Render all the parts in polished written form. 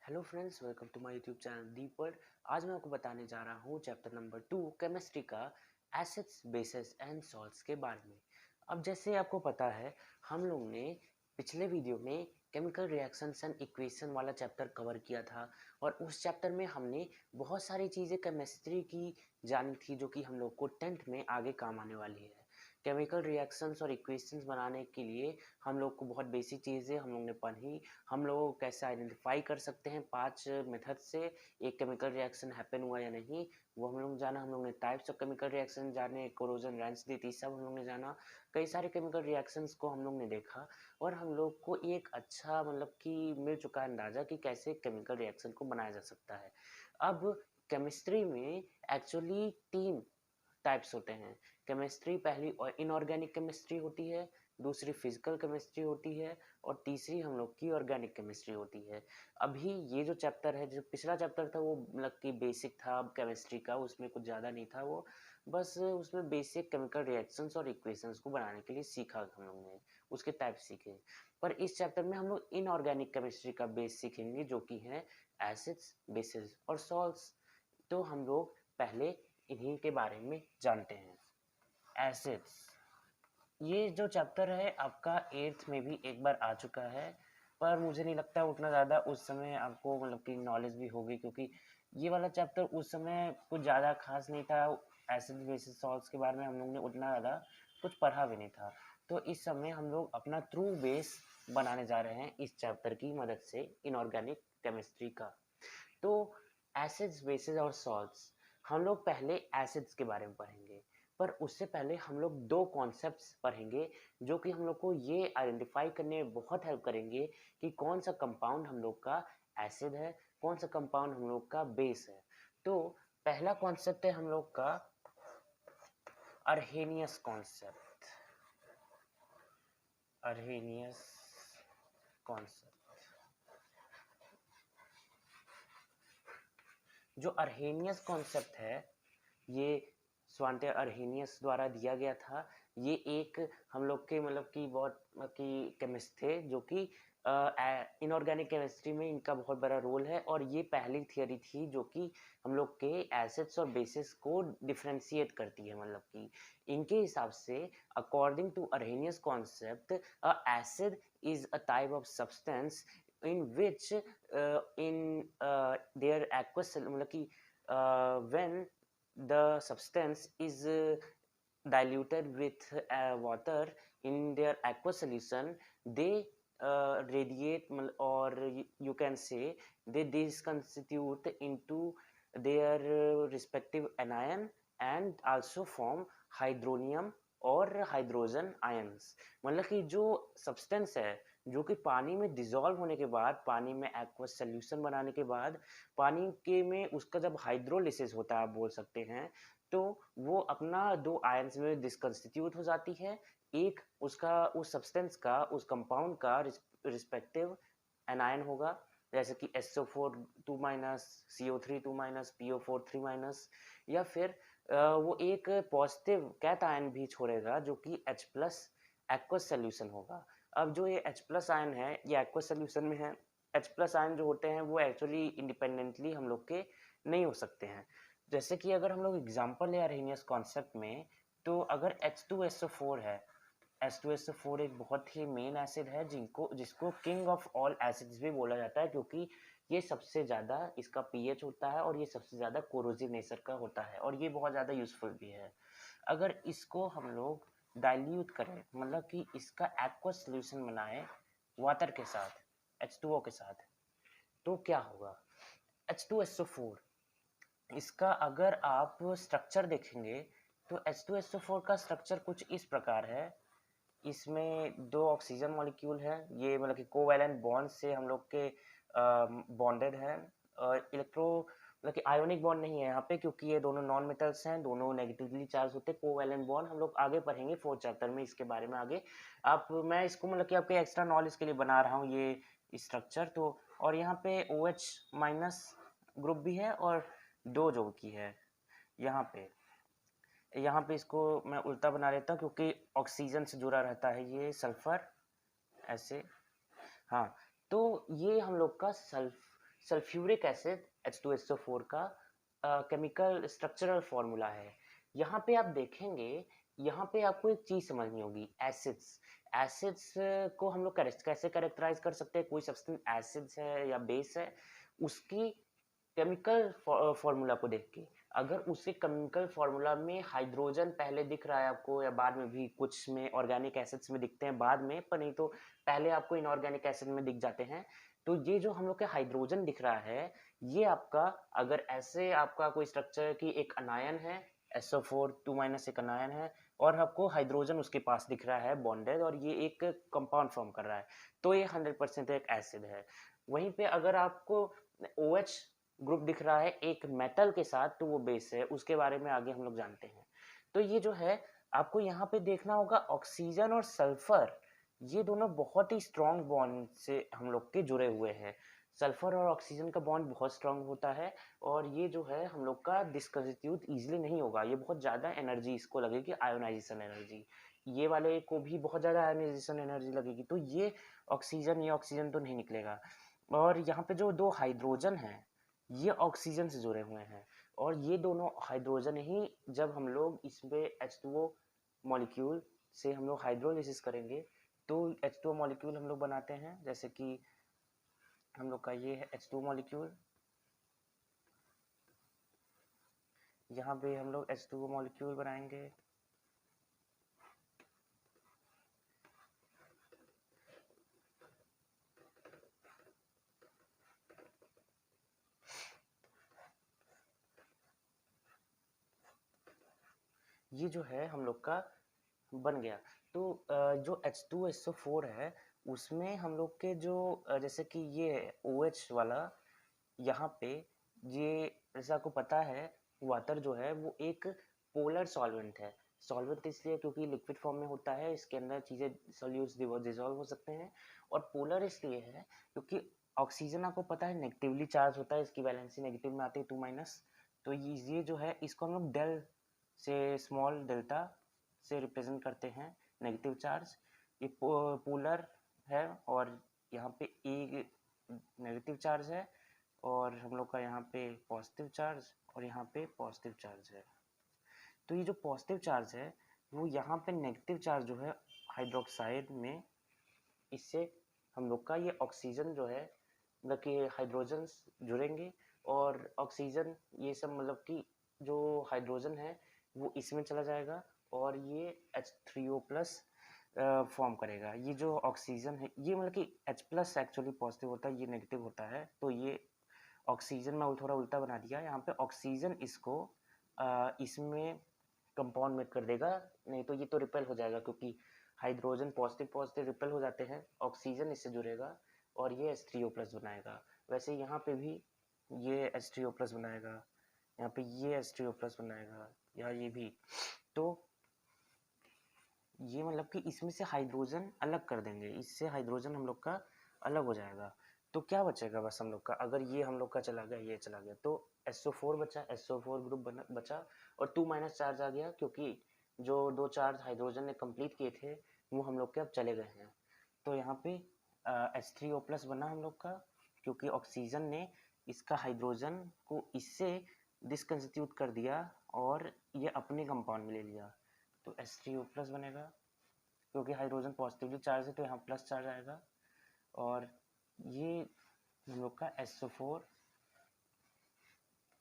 Hello friends, welcome to my YouTube channel Deepak. आज मैं आपको बताने जा रहा हूँ चैप्टर नंबर 2 केमिस्ट्री का एसिड्स बेसेस एंड सॉल्ट्स के बारे में। अब जैसे आपको पता है, हम लोग ने पिछले वीडियो में केमिकल रिएक्शंस एंड इक्वेशन वाला चैप्टर कवर किया था और उस चैप्टर में हमने बहुत सारी चीज़ें केमिस्ट्री की जानी थी जो कि हम लोग को 10th में आगे काम आने वाली है। केमिकल रिएक्शंस और इक्वेशंस बनाने के लिए हम लोग को बहुत बेसिक चीज़ें हम लोग ने पढ़ी। हम लोग कैसे आइडेंटिफाई कर सकते हैं 5 मेथड से एक केमिकल रिएक्शन हैपन हुआ या नहीं, वो हम लोग जाना। हम लोग ने टाइप्स ऑफ केमिकल रिएक्शन जाने, कोरोजन, रैंसिडिटी सब हम लोग ने जाना। कई सारे केमिकल रिएक्शंस को हम लोग ने देखा और हम लोग को एक अच्छा मतलब कि मिल चुका है अंदाज़ा कि कैसे केमिकल रिएक्शन को बनाया जा सकता है। अब केमिस्ट्री में एक्चुअली 3 टाइप्स होते हैं। केमिस्ट्री पहली और इनऑर्गेनिक केमिस्ट्री होती है, दूसरी फिजिकल केमिस्ट्री होती है और तीसरी हम लोग की ऑर्गेनिक केमिस्ट्री होती है। अभी ये जो चैप्टर है, जो पिछला चैप्टर था वो मतलब कि बेसिक था केमिस्ट्री का, उसमें कुछ ज़्यादा नहीं था। वो बस उसमें बेसिक केमिकल रिएक्शंस और इक्वेशंस को बनाने के लिए सीखा हम लोग ने, उसके टाइप सीखे। पर इस चैप्टर में हम लोग इनऑर्गेनिक केमिस्ट्री का बेस सीखेंगे जो कि है एसिड्स, बेसिस और सॉल्ट्स। तो हम लोग पहले इन्हीं के बारे में जानते हैं। एसिड्स, ये जो चैप्टर है आपका 8th में भी एक बार आ चुका है, पर मुझे नहीं लगता उतना ज़्यादा उस समय आपको मतलब कि नॉलेज भी होगी, क्योंकि ये वाला चैप्टर उस समय कुछ ज़्यादा खास नहीं था। एसिड बेसिस सॉल्ट्स के बारे में हम लोग ने उतना ज़्यादा कुछ पढ़ा भी नहीं था। तो इस समय हम लोग अपना ट्रू बेस बनाने जा रहे हैं इस चैप्टर की मदद से, इनऑर्गेनिक केमिस्ट्री का। तो एसिड्स, बेसिस और सॉल्ट्स, हम लोग पहले एसिड्स के बारे में पढ़ेंगे। पर उससे पहले हम लोग 2 कॉन्सेप्ट्स पढ़ेंगे जो कि हम लोग को ये आइडेंटिफाई करने में बहुत हेल्प करेंगे कि कौन सा कंपाउंड हम लोग का एसिड है, कौन सा कंपाउंड हम लोग का बेस है। तो पहला कॉन्सेप्ट है हम लोग का अर्हेनियस कॉन्सेप्ट। अर्हेनियस कॉन्सेप्ट, जो अर्हेनियस कॉन्सेप्ट है ये स्वांटे अर्हेनियस द्वारा दिया गया था। ये एक हम लोग के मतलब कि बहुत कि केमिस्ट थे जो कि इनऑर्गेनिक केमिस्ट्री में इनका बहुत बड़ा रोल है और ये पहली थियरी थी जो कि हम लोग के एसिड्स और बेसिस को डिफरेंशिएट करती है। मतलब कि इनके हिसाब से according to Arrhenius concept, a acid is a type of substance in which in their aqueous मतलब कि when the substance is diluted with water in their aqueous solution, they radiate or you can say they disconstitute into their respective anion and also form hydronium और hydrogen ions. मतलब कि जो substance है जो कि पानी में डिसॉल्व होने के बाद, पानी में एक्वस सॉल्यूशन बनाने के बाद, पानी के में उसका जब हाइड्रोलिसिस होता है आप बोल सकते हैं, तो वो अपना 2 आयंस में डिसकंस्टिट्यूट हो जाती है। एक उसका उस सब्सटेंस का, उस कंपाउंड का रिस्पेक्टिव एनायन होगा, जैसे कि SO4 2 minus, CO3 2 minus, PO4 3 minus, या फिर वो एक पॉजिटिव कैटायन भी छोड़ेगा जो कि H प्लस एक्वस सॉल्यूशन होगा। अब जो ये H प्लस आयन है ये एक्वस सॉल्यूशन में है। H प्लस आयन जो होते हैं वो एक्चुअली इंडिपेंडेंटली हम लोग के नहीं हो सकते हैं। जैसे कि अगर हम लोग एग्जांपल ले अर्हेनियस कॉन्सेप्ट में, तो अगर H2SO4 है, H2SO4 एक बहुत ही मेन एसिड है जिसको किंग ऑफ ऑल एसिड्स भी बोला जाता है, क्योंकि ये सबसे ज़्यादा इसका पीएच होता है और ये सबसे ज़्यादा कोरोसिव नेचर का होता है और ये बहुत ज़्यादा यूजफुल भी है। अगर इसको हम लोग डाइल्यूट करें, मतलब कि इसका एक्वस सॉल्यूशन बनाए वाटर के साथ, H2O के साथ, तो क्या होगा? H2SO4, इसका अगर आप स्ट्रक्चर देखेंगे तो H2SO4 का स्ट्रक्चर कुछ इस प्रकार है। इसमें 2 ऑक्सीजन मॉलिक्यूल है, ये मतलब कि कोवैलेंट बॉन्ड से हम लोग के बॉन्डेड है। इलेक्ट्रो मतलब कि आयोनिक बॉन्ड नहीं है यहाँ पे, क्योंकि ये दोनों नॉन मेटल्स हैं, दोनों नेगेटिवली चार्ज होते हैं। कोवैलेंट बॉन्ड हम लोग आगे पढ़ेंगे 4th चैप्टर में इसके बारे में आगे। आप मैं इसको मतलब कि आपके एक्स्ट्रा नॉलेज के लिए बना रहा हूँ ये स्ट्रक्चर। तो और यहाँ पे OH माइनस ग्रुप भी है और 2 जो की है यहाँ पे इसको मैं उल्टा बना लेता हूँ क्योंकि ऑक्सीजन से जुड़ा रहता है ये सल्फर, ऐसे। हाँ, तो ये हम लोग का सल्फ्यूरिक एसिड H2SO4 का केमिकल स्ट्रक्चरल फॉर्मूला है। यहाँ पे आप देखेंगे, यहाँ पे आपको एक चीज़ समझनी होगी, एसिड्स। एसिड्स को हम लोग कैसे कैरेक्टराइज कर सकते हैं? कोई सब्सटेंस एसिड्स है या बेस है, उसकी केमिकल फॉर्मूला को देख के, अगर उसी केमिकल फॉर्मूला में हाइड्रोजन पहले दिख रहा है आपको, या बाद में भी कुछ में ऑर्गेनिक एसिड्स में दिखते हैं बाद में, पर नहीं तो पहले आपको इनऑर्गेनिक एसिड में दिख जाते हैं, तो ये जो हम लोग के हाइड्रोजन दिख रहा है, ये आपका, अगर ऐसे आपका कोई स्ट्रक्चर की एक अनायन है, SO4 2- एक अनायन है, और आपको हाइड्रोजन उसके पास दिख रहा है बॉन्डेड, और ये एक कंपाउंड फॉर्म कर रहा है, तो ये 100% एक एसिड है। वहीं पे अगर आपको OH ग्रुप दिख रहा है एक मेटल के साथ, तो वो बेस है, उसके बारे में आगे हम लोग जानते हैं। तो ये जो है, आपको यहाँ पे देखना होगा, ऑक्सीजन और सल्फर, ये दोनों बहुत ही स्ट्रॉन्ग बॉन्ड से हम लोग के जुड़े हुए हैं। सल्फर और ऑक्सीजन का बॉन्ड बहुत स्ट्रॉन्ग होता है, और ये जो है हम लोग का डिसकंस्टिट्यूट इजीली नहीं होगा, ये बहुत ज़्यादा एनर्जी इसको लगेगी, आयोनाइजेशन एनर्जी। ये वाले को भी बहुत ज़्यादा आयोनाइजेशन एनर्जी लगेगी, तो ये ऑक्सीजन तो नहीं निकलेगा। और यहाँ पे जो दो हाइड्रोजन हैं, ये ऑक्सीजन से जुड़े हुए हैं, और ये दोनों हाइड्रोजन ही, जब हम लोग इसमें H2O मॉलिक्यूल से हम लोग हाइड्रोलिसिस करेंगे, तो H2O मॉलिक्यूल हम लोग बनाते हैं, जैसे कि हम लोग का ये है H2O मॉलिक्यूल, यहाँ पे हम लोग H2O मॉलिक्यूल बनाएंगे। ये जो है हम लोग का बन गया। तो जो H2SO4 है, उसमें हम लोग के जो जैसे कि ये OH वाला, यहाँ पे ये, जैसे आपको पता है, वाटर जो है वो एक पोलर सॉल्वेंट है। सॉल्वेंट इसलिए क्योंकि लिक्विड फॉर्म में होता है, इसके अंदर चीज़ें सोल्यूट्स डिसॉल्व हो सकते हैं, और पोलर इसलिए है क्योंकि ऑक्सीजन आपको पता है नेगेटिवली चार्ज होता है, इसकी वैलेंसी नेगेटिव में आती है 2-, तो ये जो है, इसको हम लोग डेल से, स्मॉल डेल्टा से रिप्रेजेंट करते हैं, नेगेटिव चार्ज। ये पोलर है, और यहाँ पे एक नेगेटिव चार्ज है, और हम लोग का यहाँ पे पॉजिटिव चार्ज, और यहाँ पे पॉजिटिव चार्ज है। तो ये जो पॉजिटिव चार्ज है, वो यहाँ पे नेगेटिव चार्ज जो है हाइड्रोक्साइड में, इससे हम लोग का ये ऑक्सीजन जो है, मतलब कि हाइड्रोजन जुड़ेंगे, और ऑक्सीजन ये सब, मतलब कि जो हाइड्रोजन है वो इसमें चला जाएगा, और ये H3O प्लस फॉर्म करेगा। ये जो ऑक्सीजन है, ये मतलब कि H प्लस एक्चुअली पॉजिटिव होता है, ये नेगेटिव होता है, तो ये ऑक्सीजन मैं थोड़ा उल्टा बना दिया, यहाँ पे ऑक्सीजन इसको इसमें कंपाउंड में कर देगा, नहीं तो ये तो रिपेल हो जाएगा, क्योंकि हाइड्रोजन पॉजिटिव पॉजिटिव रिपेल हो जाते हैं, ऑक्सीजन इससे जुड़ेगा, और ये H3O प्लस बनाएगा। वैसे यहाँ पे भी ये H3O प्लस बनाएगा, यहाँ पे ये H3O प्लस बनाएगा, या ये भी, तो ये मतलब कि इसमें से हाइड्रोजन अलग कर देंगे, इससे हाइड्रोजन हम लोग का अलग हो जाएगा। तो क्या बचेगा बस हम लोग का, अगर ये हम लोग का चला गया, ये चला गया, तो SO4 बचा, SO4 ग्रुप बचा, और 2- चार्ज आ गया, क्योंकि जो दो चार्ज हाइड्रोजन ने कंप्लीट किए थे, वो हम लोग के अब चले गए हैं। तो यहाँ पे H3O प्लस बना हम लोग का, क्योंकि ऑक्सीजन ने इसका हाइड्रोजन को इससे डिसकंस्टिट्यूट कर दिया, और ये अपने कंपाउंड में ले लिया, तो H3O प्लस बनेगा, क्योंकि हाइड्रोजन पॉजिटिवली चार्ज है, तो यहाँ प्लस चार्ज आएगा, और ये हम लोग का SO4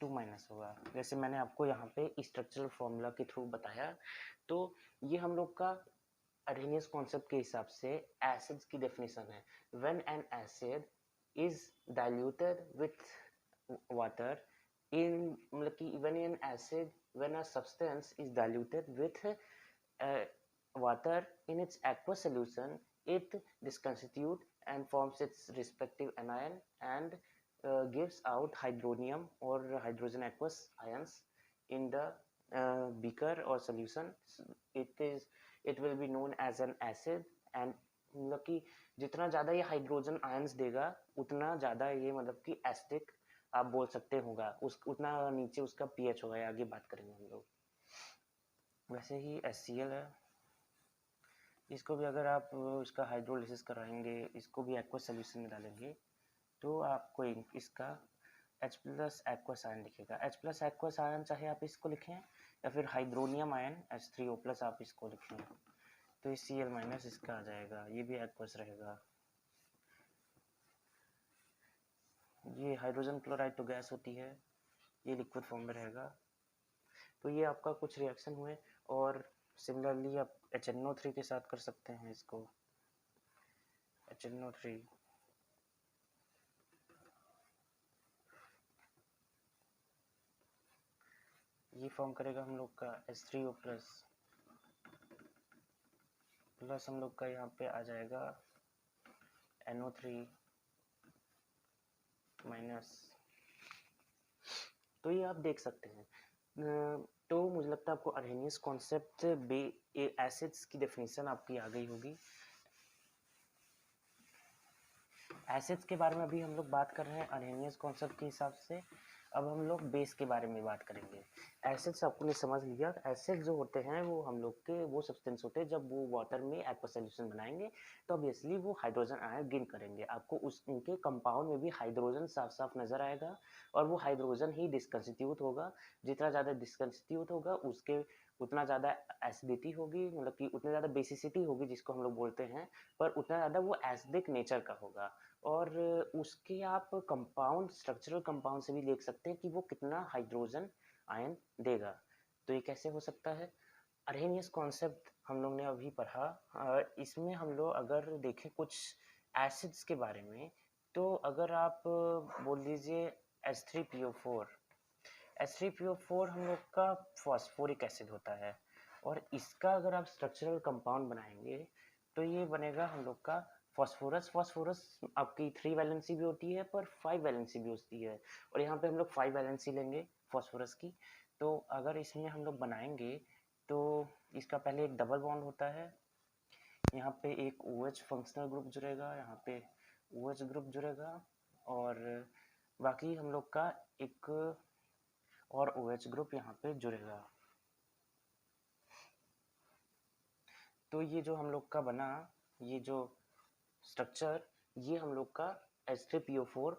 2- होगा, जैसे मैंने आपको यहाँ पे स्ट्रक्चरल फॉर्मूला के थ्रू बताया। तो ये हम लोग का अरेनियस कॉन्सेप्ट के हिसाब से एसिड्स की डेफिनेशन है। When an acid is diluted with water, in मतलब कि when an acid, when a substance is diluted with water in its aqueous solution, it disconstitutes and forms its respective anion, and gives out hydronium or hydrogen aqueous ions in the beaker or solution. It will be known as an acid, and मतलब कि जितना ज़्यादा ये hydrogen ions देगा, उतना ज़्यादा ये मतलब कि एसिडिक आप बोल सकते होगा, उतना नीचे उसका pH होगा, ये आगे बात करेंगे हम लोग। वैसे ही HCl है, इसको भी अगर आप इसका हाइड्रोलिसिस कराएंगे, इसको भी एक्वस सोल्यूशन में डालेंगे, तो आपको इसका H प्लस एक्वस आयन लिखेगा। H प्लस एक्वस आयन चाहे आप इसको लिखें या फिर हाइड्रोनियम आयन H3O प्लस आप इसको लिखें, तो ये Cl माइनस इसका आ जाएगा, ये भी एक्वस रहेगा। ये हाइड्रोजन क्लोराइड तो गैस होती है, ये लिक्विड फॉर्म में रहेगा। तो ये आपका कुछ रिएक्शन हुए, और सिमिलरली आप HNO3 के साथ कर सकते हैं इसको। HNO3 ये फॉर्म करेगा हम लोग का H3O प्लस, प्लस हम लोग का यहाँ पे आ जाएगा NO3 माइनस। तो ये आप देख सकते हैं। तो मुझे लगता है आपको अर्हेनियस कॉन्सेप्ट एसिड्स की डेफिनेशन आपकी आ गई होगी। एसिड्स के बारे में अभी हम लोग बात कर रहे हैं अर्हेनियस कॉन्सेप्ट के हिसाब से। अब हम लोग बेस के बारे में बात करेंगे। एसिड्स आपने समझ लिया, एसिड जो होते हैं वो हम लोग के वो सब्सटेंस होते हैं, जब वो वाटर में एक्वा सॉल्यूशन बनाएंगे तो ऑब्वियसली वो हाइड्रोजन आयन गेन करेंगे। आपको उनके कंपाउंड में भी हाइड्रोजन साफ साफ नजर आएगा, और वो हाइड्रोजन ही डिस्कंस्टिट्यूट होगा। जितना ज़्यादा डिस्कंस्टिट्यूट होगा उसके उतना ज़्यादा एसिडिटी होगी, मतलब कि उतनी ज़्यादा बेसिसिटी होगी जिसको हम लोग बोलते हैं, पर उतना ज़्यादा वो एसिडिक नेचर का होगा। और उसके आप कंपाउंड स्ट्रक्चरल कंपाउंड से भी देख सकते हैं कि वो कितना हाइड्रोजन आयन देगा। तो ये कैसे हो सकता है? अर्हेनियस कॉन्सेप्ट हम लोग ने अभी पढ़ा। इसमें हम लोग अगर देखें कुछ एसिड्स के बारे में, तो अगर आप बोल लीजिए H3PO4, H3PO4 हम लोग का फॉस्फोरिक एसिड होता है, और इसका अगर आप स्ट्रक्चरल कंपाउंड बनाएंगे तो ये बनेगा हम लोग का फॉस्फोरस। फॉस्फोरस आपकी 3 वैलेंसी भी होती है पर 5 वैलेंसी भी होती है, और यहाँ पे हम लोग 5 वैलेंसी लेंगे फॉस्फोरस की। तो अगर इसमें हम लोग बनाएंगे तो इसका पहले एक डबल बॉन्ड होता है, यहाँ पे एक OH फंक्शनल ग्रुप जुड़ेगा, यहाँ पे OH ग्रुप जुड़ेगा, और बाकी हम लोग का एक और OH ग्रुप यहाँ पे जुड़ेगा। तो ये जो हम लोग का बना, ये जो स्ट्रक्चर, ये हम लोग का H3PO4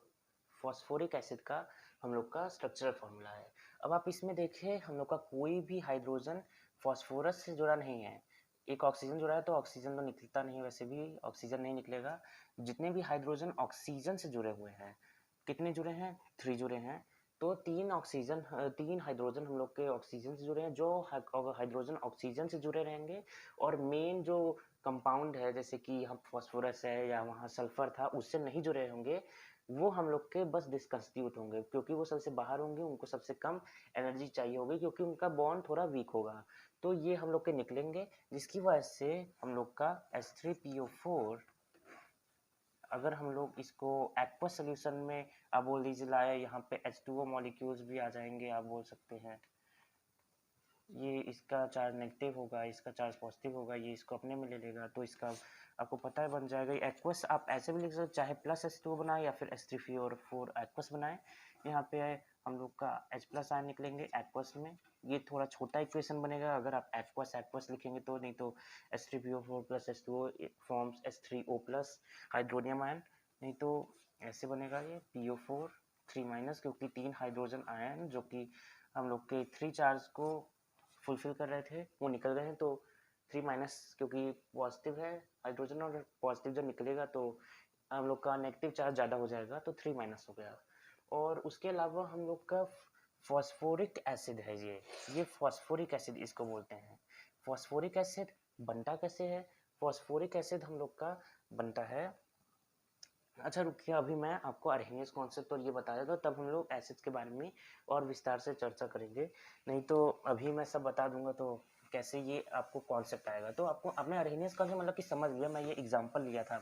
फॉस्फोरिक एसिड का हम लोग का स्ट्रक्चरल फॉर्मूला है। अब आप इसमें देखें हम लोग का कोई भी हाइड्रोजन फॉस्फोरस से जुड़ा नहीं है। एक ऑक्सीजन जुड़ा है तो ऑक्सीजन तो निकलता नहीं, वैसे भी ऑक्सीजन नहीं निकलेगा। जितने भी हाइड्रोजन ऑक्सीजन से जुड़े हुए हैं, कितने जुड़े हैं? 3 जुड़े हैं। तो 3 हाइड्रोजन हम लोग के ऑक्सीजन से जुड़े हैं। जो हाइड्रोजन ऑक्सीजन से जुड़े रहेंगे, और मेन जो कंपाउंड है जैसे कि यहाँ फॉस्फोरस है या वहाँ सल्फर था उससे नहीं जुड़े होंगे, वो हम लोग के बस डिस्कंस्टिट्यूट होंगे, क्योंकि वो सबसे बाहर होंगे, उनको सबसे कम एनर्जी चाहिए होगी क्योंकि उनका बॉन्ड थोड़ा वीक होगा। तो ये हम लोग के निकलेंगे, जिसकी वजह से हम लोग का H3PO4, अगर हम लोग इसको एक्वा सोल्यूशन में आप बोल दीजिए लाए, यहाँ पे H2O मॉलिक्यूल्स भी आ जाएंगे, आप बोल सकते हैं। ये इसका चार्ज नेगेटिव होगा, इसका चार्ज पॉजिटिव होगा, ये इसको अपने में ले लेगा, तो इसका आपको पता है बन जाएगा। एक्वस आप ऐसे भी लिख सकते, चाहे प्लस H2O बनाए या फिर H3PO4 एक्वस बनाए। यहाँ पे हम लोग का H प्लस आयन निकलेंगे एक्वस में। ये थोड़ा छोटा इक्वेशन बनेगा अगर आप एक्वस एक्वस लिखेंगे तो, नहीं तो H3PO4 plus H2O forms H3O plus hydronium ion, नहीं तो ऐसे बनेगा ये PO4 3 माइनस, क्योंकि 3 हाइड्रोजन आयन जो कि हम लोग के 3 चार्ज को फुलफिल कर रहे थे वो निकल गए हैं, तो 3 माइनस, क्योंकि पॉजिटिव है हाइड्रोजन और पॉजिटिव जब निकलेगा तो हम लोग का नेगेटिव चार्ज ज़्यादा हो जाएगा, तो 3 माइनस हो गया। और उसके अलावा हम लोग का फॉस्फोरिक एसिड है, ये फॉस्फोरिक एसिड इसको बोलते हैं। फॉस्फोरिक एसिड बनता कैसे है? फॉस्फोरिक एसिड हम लोग का बनता है, अच्छा रुकिए, अभी मैं आपको अर्हेनियस कॉन्सेप्ट और ये बताया था, तब हम लोग एसिड्स के बारे में और विस्तार से चर्चा करेंगे। नहीं तो अभी मैं सब बता दूंगा तो कैसे ये आपको कॉन्सेप्ट आएगा। तो आपको अपने अर्हेनियस कॉन्सेप्ट मतलब कि समझ लिया, मैं ये एग्जांपल लिया था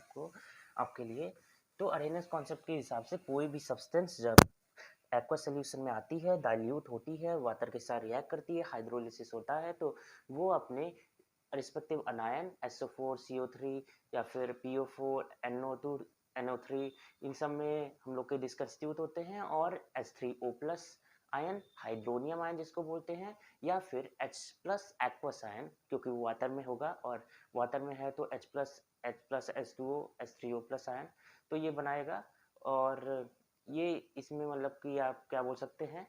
आपके लिए। तो अर्हेनियस कॉन्सेप्ट के हिसाब से कोई भी सब्सटेंस जब एक्वा सोल्यूशन में आती है, डाइल्यूट होती है, वाटर के साथ रिएक्ट करती है, हाइड्रोलिसिस होता है, तो वो अपने रिस्पेक्टिव अनायन SO4 CO3 या फिर PO4 NO2 NO3, इन सब में हम लोग के डिस्कंस्टिट्यूट होते हैं, और H3O plus ion hydronium ion जिसको बोलते हैं, या फिर H प्लस एक्वस आयन, क्योंकि वो वाटर में होगा और वाटर में है तो H plus H2O H3O plus ion, तो ये बनाएगा। और ये इसमें मतलब कि आप क्या बोल सकते हैं,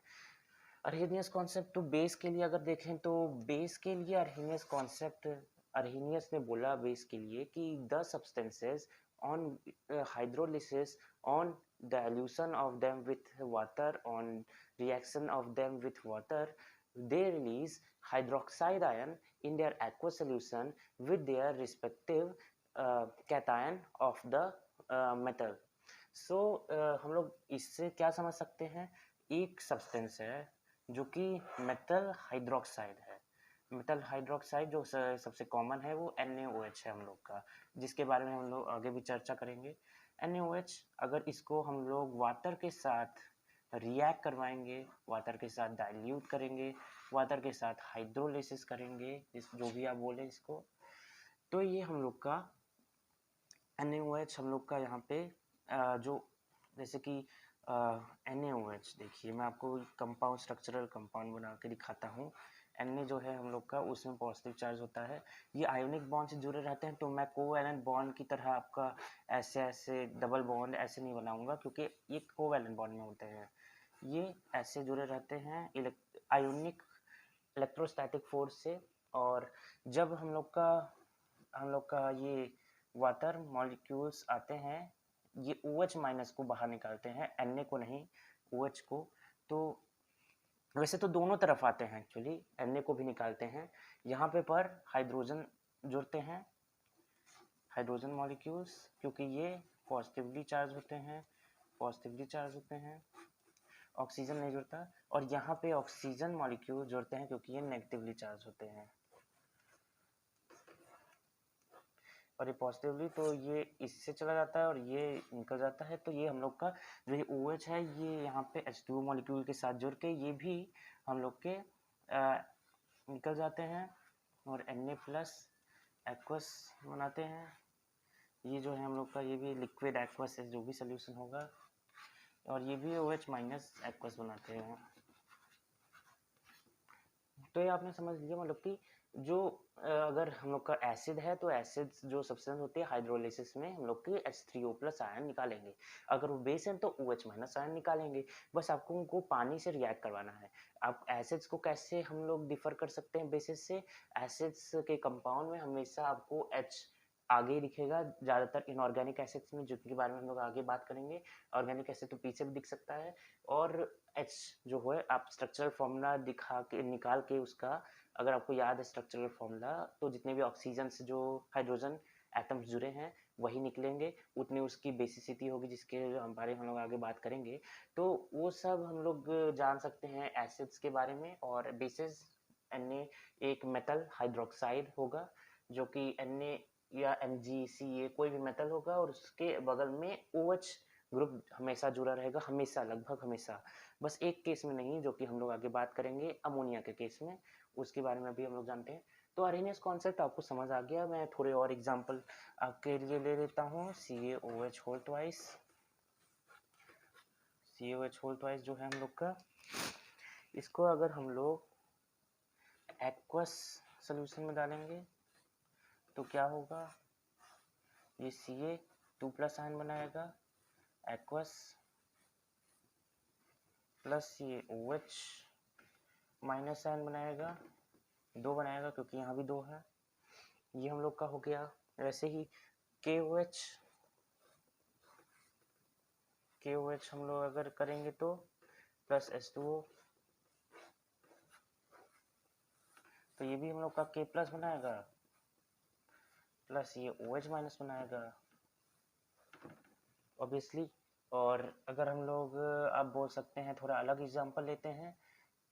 अर्हीनियस कॉन्सेप्ट तो बेस के लिए अगर देखें तो बेस के लिए अर्हीनियस कॉन्सेप्ट, अर्हीनियस ने बोला बेस के लिए कि the substances on hydrolysis, on dilution of them with water, on reaction of them with water, they release hydroxide ion in their aqueous solution with their respective cation of the metal. So हम लोग इससे क्या समझ सकते हैं, एक substance है जो कि मेटल हाइड्रोक्साइड है, मेटल हाइड्रोक्साइड जो सबसे कॉमन है वो NaOH है हम लोग का, जिसके बारे में हम लोग आगे भी चर्चा करेंगे। NaOH अगर इसको हम लोग वाटर के साथ रिएक्ट करवाएंगे, वाटर के साथ डाइल्यूट करेंगे, वाटर के साथ हाइड्रोलिसिस करेंगे, इस जो भी आप बोले इसको, तो ये हम लोग का NaOH हम लोग का यहाँ पे जो जैसे कि NaOH देखिए, मैं आपको कंपाउंड स्ट्रक्चरल कंपाउंड बना के दिखाता हूँ। Na जो है हम लोग का, उसमें पॉजिटिव चार्ज होता है, ये आयोनिक बॉन्ड से जुड़े रहते हैं, तो मैं कोवैलेंट बॉन्ड की तरह आपका ऐसे ऐसे डबल बॉन्ड ऐसे नहीं बनाऊंगा, क्योंकि ये कोवैलेंट बॉन्ड में होते हैं, ये ऐसे जुड़े रहते हैं आयोनिक इलेक्ट्रोस्टैटिक फोर्स से। और जब हम लोग का ये वाटर मॉलिक्यूल्स आते हैं, ये OH माइनस को बाहर निकालते हैं, Na को नहीं, OH को। तो वैसे तो दोनों तरफ आते हैं एक्चुअली, Na को भी निकालते हैं यहाँ पे, पर हाइड्रोजन जुड़ते हैं, हाइड्रोजन मॉलिक्यूल्स, क्योंकि ये पॉजिटिवली चार्ज होते हैं, पॉजिटिवली चार्ज होते हैं, ऑक्सीजन नहीं जुड़ता, और यहाँ पे ऑक्सीजन मॉलिक्यूल जुड़ते हैं क्योंकि ये नेगेटिवली चार्ज होते हैं, और ये पॉजिटिवली, तो ये इससे चला जाता है और ये निकल जाता है। तो ये हम लोग का जो ये OH है, ये यहाँ पे H2O मॉलिक्यूल के साथ जुड़ के ये भी हम लोग के निकल जाते हैं और Na प्लस एक्वस बनाते हैं। ये जो है हम लोग का, ये भी लिक्विड एक्वस जो भी सोल्यूशन होगा, और ये भी OH माइनस एक्वस बनाते हैं। तो ये आपने समझ लिया, मतलब कि जो अगर हम लोग का एसिड है तो एसिड जो सब्सटेंस होती है हाइड्रोलिसिस में हम लोग की H3O प्लस आयन निकालेंगे, अगर वो बेस है तो OH माइनस आयन निकालेंगे। बस आपको उनको पानी से रिएक्ट करवाना है। आप एसिड्स को कैसे हम लोग डिफर कर सकते हैं बेसिस से, एसिड्स के कंपाउंड में हमेशा आपको H आगे ही दिखेगा, ज़्यादातर इनऑर्गेनिक एसिड्स में, जिनके बारे में हम लोग आगे बात करेंगे। ऑर्गेनिक एसिड तो पीछे भी दिख सकता है, और H जो है आप स्ट्रक्चरल फॉर्मूला दिखा के निकाल के उसका, अगर आपको याद है स्ट्रक्चरल फॉर्मूला, तो जितने भी ऑक्सीजन से जो हाइड्रोजन एटम्स जुड़े हैं वही निकलेंगे, उतनी उसकी बेसिसिटी होगी, जिसके बारे में हम लोग आगे बात करेंगे। तो वो सब हम लोग जान सकते हैं एसिड्स के बारे में। और बेसिस Na एक मेटल हाइड्रोक्साइड होगा, जो कि Na या MgCa कोई भी मेटल होगा, और उसके बगल में OH ग्रुप हमेशा जुड़ा रहेगा, हमेशा, लगभग हमेशा। बस एक केस में नहीं, जो कि हम लोग आगे बात करेंगे अमोनिया के केस में, उसके बारे में भी हम लोग जानते हैं। तो अर्हेनियस कॉन्सेप्ट आपको समझ आ गया। मैं थोड़े और एग्जांपल आपके लिए ले लेता हूँ। CaOH whole twice, CaOH whole twice जो है हम लोग का, इसको अगर हम लोग एक्वस सोल्यूशन में डालेंगे तो क्या होगा, ये Ca2 प्लस आयन बनाएगा, एक्वस प्लस ये OH माइनस आयन बनाएगा, 2 बनाएगा क्योंकि यहाँ भी 2 है, ये हम लोग का हो गया। वैसे ही KOH हम लोग अगर करेंगे तो प्लस H2O, तो ये भी हम लोग का K प्लस बनाएगा, प्लस ये OH माइनस बनाएगा ऑब्वियसली। और अगर हम लोग, आप बोल सकते हैं थोड़ा अलग एग्जांपल लेते हैं,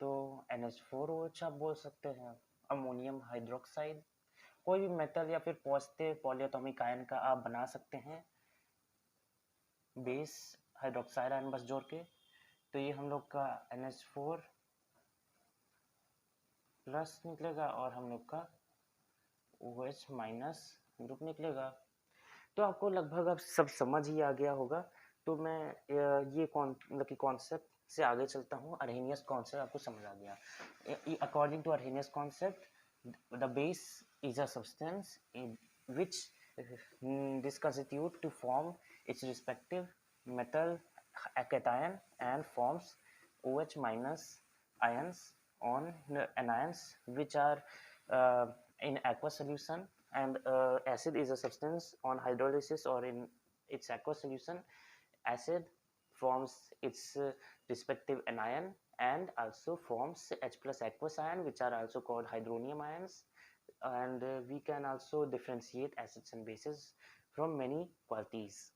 तो NH4OH आप बोल सकते हैं, अमोनियम हाइड्रोक्साइड, कोई भी मेटल या फिर पॉजिटिव पॉलीएटॉमिक आयन का आप बना सकते हैं बेस हाइड्रोक्साइड आयन बस जोड़ के। तो ये हम लोग का NH4 प्लस निकलेगा और हम लोग का OH माइनस ग्रुप निकलेगा। तो आपको लगभग अब सब समझ ही आ गया होगा। तो मैं ये मतलब कि कॉन्सेप्ट से आगे चलता हूँ। अर्हेनियस कॉन्सेप्ट आपको समझ आ गया। According to Arrhenius concept, the base is a substance in which this constitute to form its respective metal cation and forms OH minus ions on anions which are in aqueous solution, and acid is a substance on hydrolysis or in its aqueous solution. Acid forms its respective anion and also forms H plus aqueous ion, which are also called hydronium ions. And we can also differentiate acids and bases from many qualities.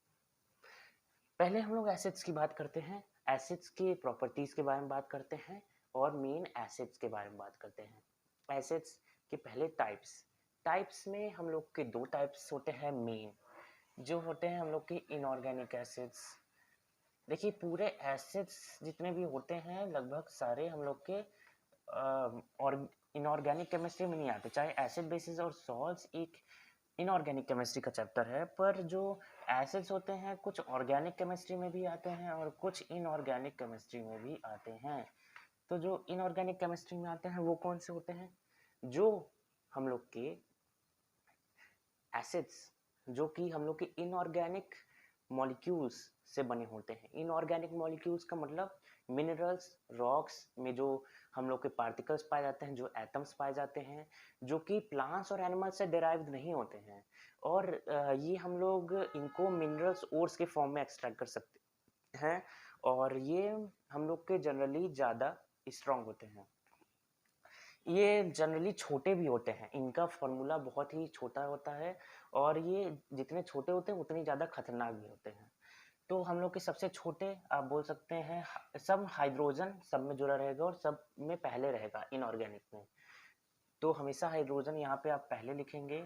पहले हम लोग acids की बात करते हैं, acids के properties के बारे में बात करते हैं और मेन एसिड्स के बारे में बात करते हैं। एसिड्स के पहले टाइप्स में हम लोग के दो टाइप्स होते हैं मेन, जो होते हैं हम लोग के इनऑर्गेनिक एसिड्स। देखिए पूरे एसिड्स जितने भी होते हैं लगभग सारे हम लोग के और इनऑर्गेनिक केमिस्ट्री में नहीं आते, चाहे एसिड बेसिस और सॉल्ट्स एक इनऑर्गेनिक केमिस्ट्री का चैप्टर है, पर जो एसिड्स होते हैं कुछ ऑर्गेनिक केमिस्ट्री में भी आते हैं और कुछ इनऑर्गेनिक केमिस्ट्री में भी आते हैं। तो जो इनऑर्गेनिक केमिस्ट्री में आते हैं वो कौन से होते हैं? जो हम लोग के एसिड्स जो कि हम लोग के इनऑर्गेनिक मॉलिक्यूल्स से बने होते हैं। इनऑर्गेनिक मॉलिक्यूल्स का मतलब मिनरल्स, रॉक्स में जो हम लोग के पार्टिकल्स पाए जाते हैं, जो एटम्स पाए जाते हैं, जो कि प्लांट्स और एनिमल्स से डिराइव्ड नहीं होते हैं, और ये हम लोग इनको मिनरल्स ओर्स के फॉर्म में एक्सट्रैक्ट कर सकते हैं, और ये हम लोग के जनरली ज़्यादा स्ट्रॉन्ग होते हैं। ये जनरली छोटे भी होते हैं, इनका फॉर्मूला बहुत ही छोटा होता है, और ये जितने छोटे होते हैं उतनी ज़्यादा खतरनाक भी होते हैं। तो हम लोग के सबसे छोटे आप बोल सकते हैं, सब हाइड्रोजन सब में जुड़ा रहेगा और सब में पहले रहेगा इनऑर्गेनिक में। तो हमेशा हाइड्रोजन यहाँ पे आप पहले लिखेंगे,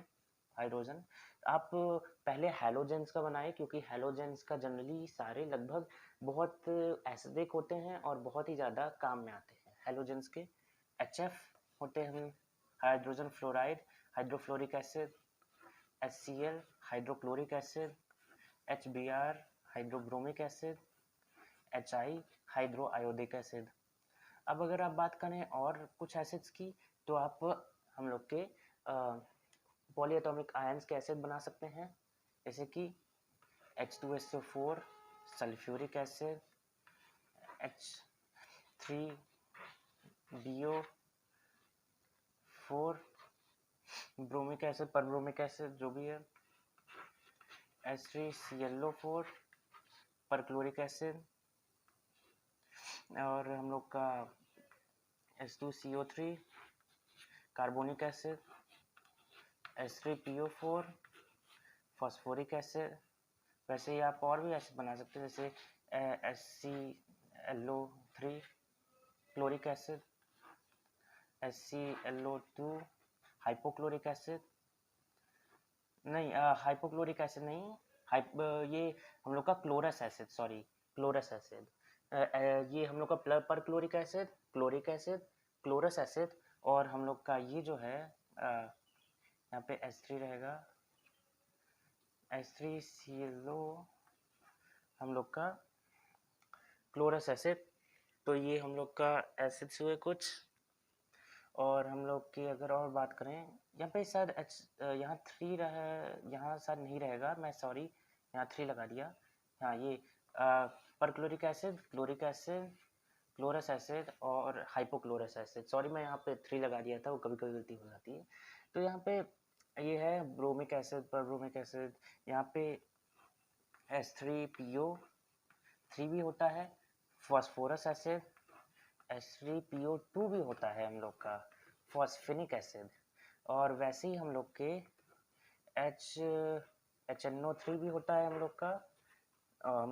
हाइड्रोजन। आप पहले हैलोजेंस का बनाए, क्योंकि हैलोजेंस का जनरली सारे लगभग बहुत एसिडिक होते हैं और बहुत ही ज़्यादा काम में आते हैं। हैलोजेंस के HF होते हैं hydrogen fluoride, hydrofluoric acid, HCl hydrochloric acid, HBr hydrobromic acid, HI hydro iodic acid. अब अगर आप बात करें और कुछ एसिड्स की, तो आप हम लोग के पॉलीएटॉमिक आयंस के एसिड बना सकते हैं, जैसे कि H2SO4 sulphuric acid, H3BO4 bromic acid, perbromic acid जो भी है, H3ClO4 परक्लोरिक एसिड, और हम लोग का H2CO3 carbonic acid, H3PO4 phosphoric acid. वैसे ही आप और भी एसिड बना सकते हैं, जैसे HClO3 chloric acid, HClO2 hypochloric acid, नहीं हाइपोक्लोरिक एसिड नहीं, ये हम लोग का chlorous acid, sorry chlorous acid, ये हम लोग का perchloric acid, chloric acid, chlorous acid, और हम लोग का ये जो है यहाँ पे H3 रहेगा, H3ClO हम लोग का क्लोरस एसिड। तो ये हम लोग का एसिड्स हुए कुछ, और हम लोग की अगर और बात करें, यहाँ पे शायद यहाँ 3 रहा, यहाँ शायद नहीं रहेगा, मैं सॉरी यहाँ 3 लगा दिया। हाँ ये perchloric acid, chloric acid, chlorous acid और हाइपोक्लोरस एसिड, सॉरी मैं यहाँ पे 3 लगा दिया था, वो कभी कभी गलती हो जाती है। तो यहाँ पे ये है ब्रोमिक एसिड, परब्रोमिक एसिड, यहाँ पे H3PO3 भी होता है, फॉस्फोरस एसिड, H3PO2 भी होता है हम लोग का, फॉस्फेनिक एसिड, और वैसे ही हम लोग के HNO3 भी होता है हम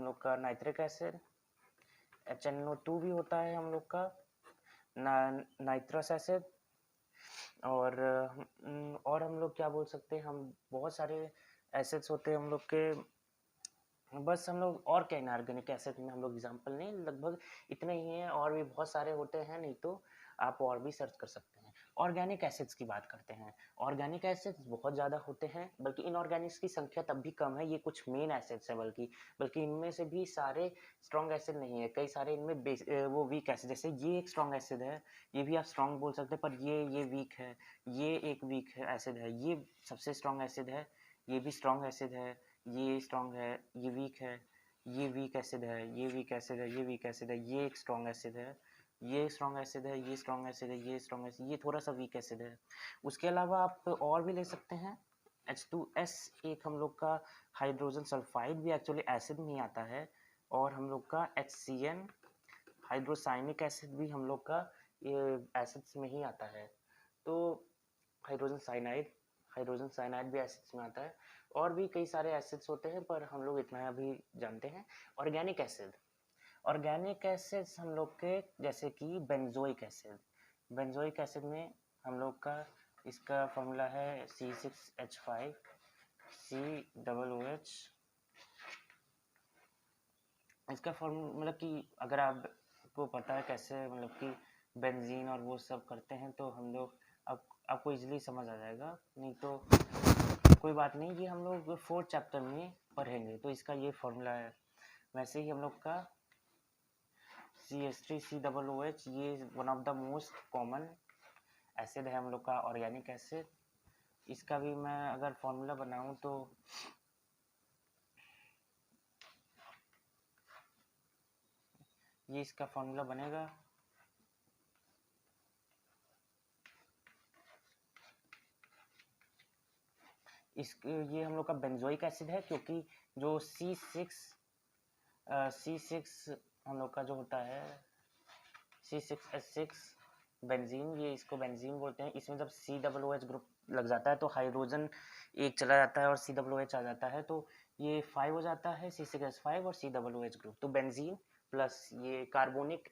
लोग का नाइट्रिक एसिड, HNO2 भी होता है हम लोग का नाइट्रस एसिड, और हम लोग क्या बोल सकते हैं, हम बहुत सारे एसिड्स होते हैं हम लोग के, बस हम लोग और क्या इनऑर्गेनिक एसिड में हम लोग एग्जांपल नहीं, लगभग इतने ही हैं, और भी बहुत सारे होते हैं, नहीं तो आप और भी सर्च कर सकते हैं। ऑर्गेनिक एसिड्स की बात करते हैं। ऑर्गेनिक एसिड्स बहुत ज़्यादा होते हैं, बल्कि इनऑर्गेनिक्स की संख्या तब भी कम है, ये कुछ मेन एसिड्स हैं, बल्कि इनमें से भी सारे स्ट्रॉन्ग एसिड नहीं है, कई सारे इनमें वो वीक एसिड, जैसे ये एक स्ट्रॉन्ग एसिड है, ये भी आप स्ट्रॉन्ग बोल सकते हैं, पर ये वीक है, ये एक वीक एसिड है, ये सबसे स्ट्रॉन्ग एसिड है, ये भी स्ट्रॉन्ग एसिड है, ये स्ट्रॉन्ग है, ये वीक है, ये वीक एसिड है, ये वीक एसिड है, ये वीक एसिड है, ये एक स्ट्रॉन्ग एसिड है, ये स्ट्रॉन्ग एसिड है, ये स्ट्रॉन्ग एसिड है, ये स्ट्रॉन्ग एसिड, ये थोड़ा सा वीक एसिड है। उसके अलावा आप और भी ले सकते हैं। H2S एक हम लोग का हाइड्रोजन सल्फाइड भी एक्चुअली एसिड में ही आता है, और हम लोग का HCN हाइड्रोसाइनिक एसिड भी हम लोग का ये एसिड्स में ही आता है। तो हाइड्रोजन साइनाइड भी एसिड्स में आता है, और भी कई सारे एसिड्स होते हैं, पर हम लोग इतना अभी जानते हैं। ऑर्गेनिक एसिड्स हम लोग के जैसे कि बेंजोइक एसिड में हम लोग का इसका फॉर्मूला है C6H5 COOH। इसका फॉर्मूला मतलब कि अगर आपको पता है कैसे मतलब कि बेंजीन और वो सब करते हैं, तो हम लोग आपको इजीली समझ आ जाएगा, नहीं तो कोई बात नहीं, ये हम लोग 4th चैप्टर में पढ़ेंगे। तो इसका ये फॉर्मूला है। वैसे ही हम लोग का CH3COOH ये one of the most common acid है हम लोग का, ऑर्गेनिक एसिड। इसका भी मैं अगर फॉर्मूला बनाऊं तो ये इसका फॉर्मूला बनेगा ये हम लोग का बेंजोइक एसिड है, क्योंकि जो C6 हम लोग का जो होता है C6H6 बेंजीन, ये इसको बेंजीन बोलते हैं। इसमें जब COOH ग्रुप लग जाता है तो हाइड्रोजन एक चला जाता है और COOH आ जाता है, तो ये 5 हो जाता है, C6H5 और COOH ग्रुप। तो बेंजीन प्लस ये कार्बोनिक,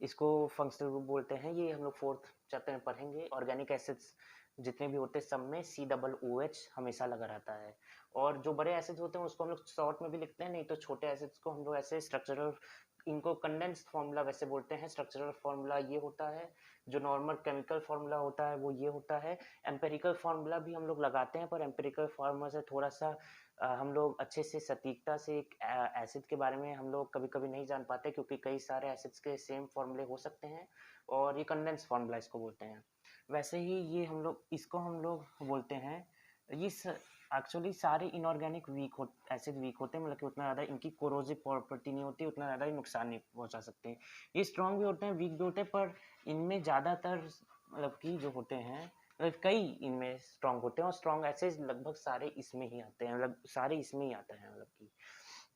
इसको फंक्शनल ग्रुप बोलते हैं। ये हम लोग 4th चैप्टर में पढ़ेंगे। ऑर्गेनिक एसिड्स जितने भी होते हैं सब में COOH हमेशा लगा रहता है, और जो बड़े एसिड्स होते हैं उसको हम लोग शॉर्ट में भी लिखते हैं, नहीं तो छोटे एसिड्स को हम लोग ऐसे स्ट्रक्चरल, इनको कंडेंस्ड फार्मूला वैसे बोलते हैं। स्ट्रक्चरल फार्मूला ये होता है, जो नॉर्मल केमिकल फार्मूला होता है वो ये होता है। एम्पेरिकल फार्मूला भी हम लोग लगाते हैं, पर एम्पेरिकल फार्मूला से थोड़ा सा हम लोग अच्छे से सटीकता से एक एसिड के बारे में हम लोग कभी कभी नहीं जान पाते, क्योंकि कई सारे एसिड्स के सेम फार्मूले हो सकते हैं, और ये कंडेंस फार्मूला इसको बोलते हैं। वैसे ही ये हम लोग इसको हम लोग बोलते हैं, ये एक्चुअली सारे इनऑर्गेनिक एसिड वीक होते हैं, मतलब कि उतना ज़्यादा इनकी कोरोसिव प्रॉपर्टी नहीं होती, उतना ज़्यादा नुकसान नहीं पहुंचा सकते। ये स्ट्रॉन्ग भी होते हैं, वीक भी होते हैं, पर इनमें ज़्यादातर मतलब कि जो होते हैं, मतलब कई इनमें स्ट्रॉन्ग होते हैं, और स्ट्रॉन्ग एसिड लगभग सारे इसमें ही आते हैं, मतलब सारे इसमें ही आते हैं मतलब कि।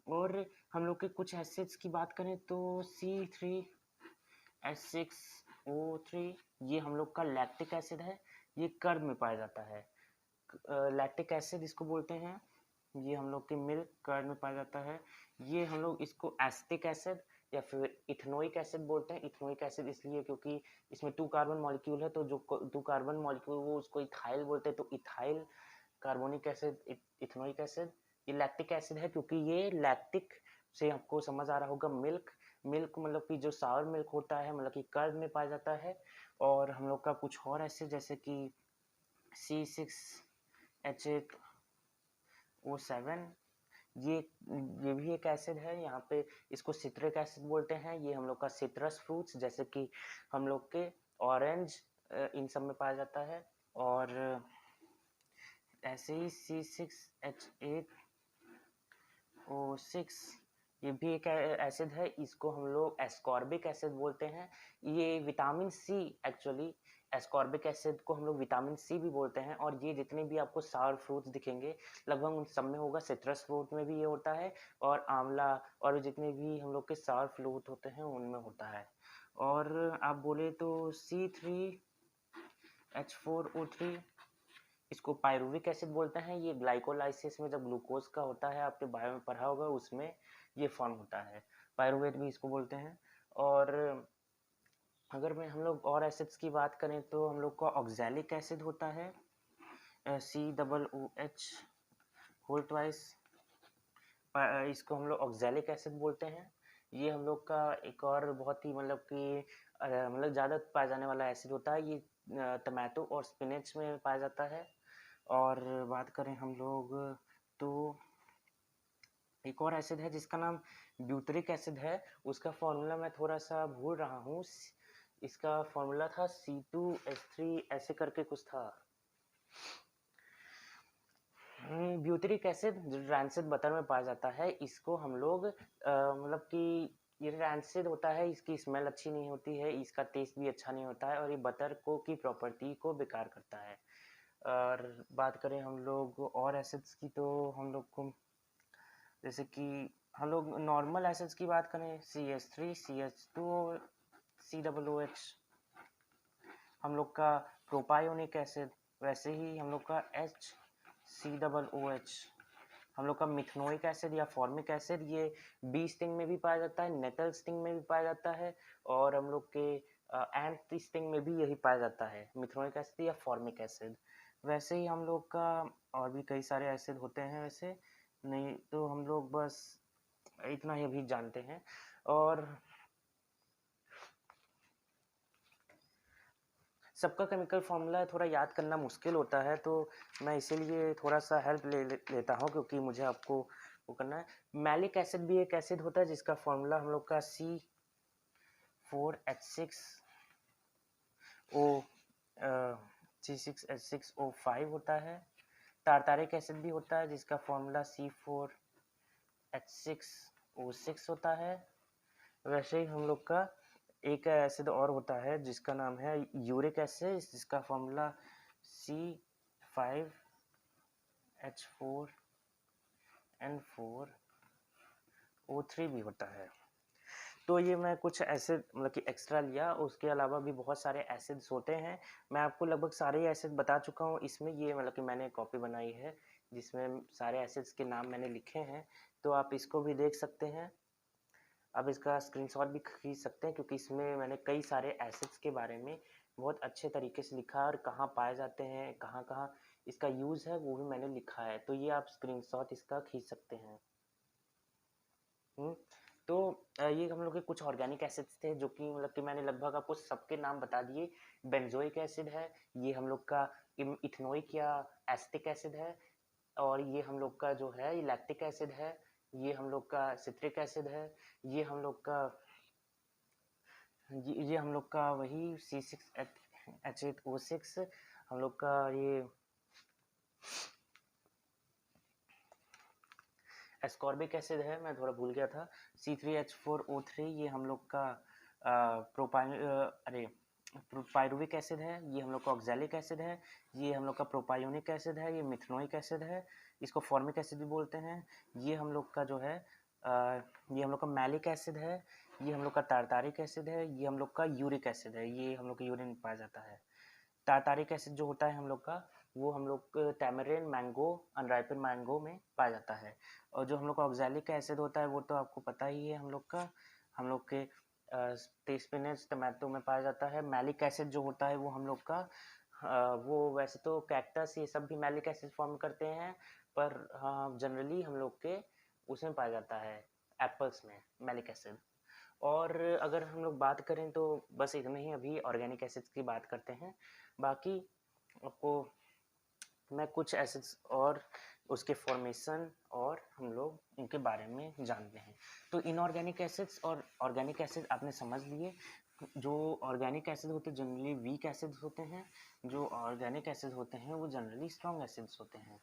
और हम लोग के कुछ एसिड्स की बात करें तो C3H6O3 ये हम लोग का लैक्टिक एसिड है, ये कर्ब में पाया जाता है। लैक्टिक एसिड इसको बोलते हैं, ये हम लोग के मिल्क कर्ड में पाया जाता है। ये हम लोग इसको एसिटिक एसिड या फिर इथेनोइक एसिड बोलते हैं। इथेनोइक एसिड इसलिए क्योंकि इसमें 2 कार्बन मॉलिक्यूल है, तो जो 2 कार्बन मॉलिक्यूल वो उसको इथाइल बोलते हैं, तो ethyl carbonic acid ethanoic acid. ये लैक्टिक एसिड है, क्योंकि ये लैक्टिक से आपको समझ आ रहा होगा मिल्क मतलब कि जो सावर मिल्क होता है, मतलब कि कर्ड में पाया जाता है। और हम लोग का कुछ और एसिड जैसे कि C6H8O7 ये भी एक एसिड है। यहाँ पे इसको सिट्रिक एसिड बोलते हैं। ये हम लोग का सिट्रस फ्रूट्स जैसे कि हम लोग के ऑरेंज इन सब में पाया जाता है। और ऐसे ही C6H8O6 ये भी एक एसिड है, इसको हम लोग एस्कॉर्बिक एसिड बोलते हैं। ये vitamin C, actually ascorbic acid को हम लोग विटामिन सी भी बोलते हैं। और ये जितने भी आपको सावर फ्रूट्स दिखेंगे लगभग उन सब में होगा। सिट्रस फ्रूट में भी ये होता है, और आंवला और जितने भी हम लोग के सावर फ्रूट होते हैं उनमें होता है। और आप बोले तो C3H4O3 इसको पायरुविक एसिड बोलते हैं। ये ग्लाइकोलाइसिस में जब ग्लूकोज का होता है, आपने बायो में पढ़ा होगा, उसमें ये फॉर्म होता है। पायरुवेट भी इसको बोलते हैं। और अगर मैं हम लोग और एसिड्स की बात करें तो हम लोग का ऑक्सैलिक एसिड होता है, COOH होल ट्वाइस, इसको हम लोग ऑक्सैलिक एसिड बोलते हैं। ये हम लोग का एक और बहुत ही मतलब कि मतलब ज़्यादा पाया जाने वाला एसिड होता है। ये टमाटो और स्पिनच में पाया जाता है। और बात करें हम लोग तो एक और एसिड है जिसका नाम ब्यूटरिक एसिड है। उसका फॉर्मूला मैं थोड़ा सा भूल रहा हूँ। इसका फॉर्मूला था C2H3 ऐसे करके कुछ था। ब्यूटेरिक एसिड जो रैंसिड बटर में पाया जाता है, इसको हम लोग मतलब कि ये रैंसिड होता है, इसकी स्मेल अच्छी नहीं होती है, इसका टेस्ट भी अच्छा नहीं होता है और ये बटर को की प्रॉपर्टी को बेकार करता है। और बात करें हम लोग और एसिड्स की, तो हम लोग को जैसे कि हम लोग नॉर्मल एसिड्स की बात करें, CH3, CH2, COOH, हम लोग का प्रोपायोनिक एसिड, वैसे ही हम लोग का HCOOH, हम लोग का मिथनोइक एसिड या फॉर्मिक एसिड, ये बी स्टिंग में भी पाया जाता है, नेटल स्टिंग में भी पाया जाता है और हम लोग के एंट स्टिंग में भी यही पाया जाता है, मिथनोइक एसिड या फॉर्मिक एसिड। वैसे ही हम लोग का और भी कई सारे एसिड होते हैं, वैसे नहीं तो हम लोग बस इतना ही अभी जानते हैं। और सबका केमिकल फॉर्मूला थोड़ा याद करना मुश्किल होता है, तो मैं इसीलिए थोड़ा सा हेल्प लेता हूँ, क्योंकि मुझे आपको वो करना है। मैलिक एसिड भी एक एसिड होता है जिसका फॉर्मूला हम लोग का C4H6O होता है। टारटारिक एसिड भी होता है जिसका फॉर्मूला C4H6O6 होता है। वैसे ही हम लोग का एक एसिड और होता है जिसका नाम है यूरिक एसिड, जिसका फॉर्मूला C5H4N4O3 भी होता है। तो ये मैं कुछ एसिड मतलब कि एक्स्ट्रा लिया, उसके अलावा भी बहुत सारे एसिड्स होते हैं। मैं आपको लगभग सारे एसिड बता चुका हूँ इसमें, ये मतलब कि मैंने कॉपी बनाई है जिसमें सारे एसिड्स के नाम मैंने लिखे हैं, तो आप इसको भी देख सकते हैं। आप इसका स्क्रीनशॉट भी खींच सकते हैं, क्योंकि इसमें मैंने कई सारे एसिड्स के बारे में बहुत अच्छे तरीके से लिखा है और कहाँ पाए जाते हैं, कहाँ कहाँ इसका यूज़ है, वो भी मैंने लिखा है। तो ये आप स्क्रीनशॉट इसका खींच सकते हैं। तो ये हम लोग के कुछ ऑर्गेनिक एसिड्स थे जो कि मतलब कि मैंने लगभग आपको सबके नाम बता दिए। बेंजोइक एसिड है, ये हम लोग का इथेनोइक या एसिटिक एसिड है, और ये हम लोग का जो है लैक्टिक एसिड है, ये हम लोग का सिट्रिक एसिड है, ये हम लोग का ये हम लोग का वही C6H8O6, हम लोग का ये एस्कॉर्बिक एसिड है, मैं थोड़ा भूल गया था। C3H4O3, ये हम लोग का पायरुविक एसिड है, ये हम लोग का ऑक्जेलिक एसिड है, ये हम लोग का प्रोपायोनिक एसिड है, ये मिथनोइक एसिड है, इसको फॉर्मिक एसिड भी बोलते हैं। ये हम लोग का जो है ये हम लोग का मैलिक एसिड है, ये हम लोग का टारटारिक एसिड है, ये हम लोग का यूरिक एसिड है, ये हम लोग के यूरिन में पाया जाता है। टारटारिक एसिड जो होता है हम लोग का, वो हम लोग टैमरिन मैंगो, अनराइपन मैंगो में पाया जाता है। और जो हम लोग का ऑक्जेलिक एसिड होता है वो तो आपको पता ही है, हम लोग के स्पिनच टमाटो में पाया जाता है। मैलिक एसिड जो होता है वो हम लोग का वो वैसे तो कैक्टस ये सब भी मैलिक एसिड फॉर्म करते हैं, पर जनरली हम लोग के उसमें पाया जाता है एप्पल्स में मैलिक एसिड। और अगर हम लोग बात करें तो बस इतना ही अभी ऑर्गेनिक एसिड्स की बात करते हैं। बाकी आपको मैं कुछ एसिड्स और उसके फॉर्मेशन और हम लोग उनके बारे में जानते हैं। तो इनऑर्गेनिक एसिड्स और ऑर्गेनिक एसिड आपने समझ लिए। जो ऑर्गेनिक एसिड होते हैं जनरली वीक एसिड्स होते हैं, जो ऑर्गेनिक एसिड होते हैं वो जनरली स्ट्रॉन्ग एसिड्स होते हैं।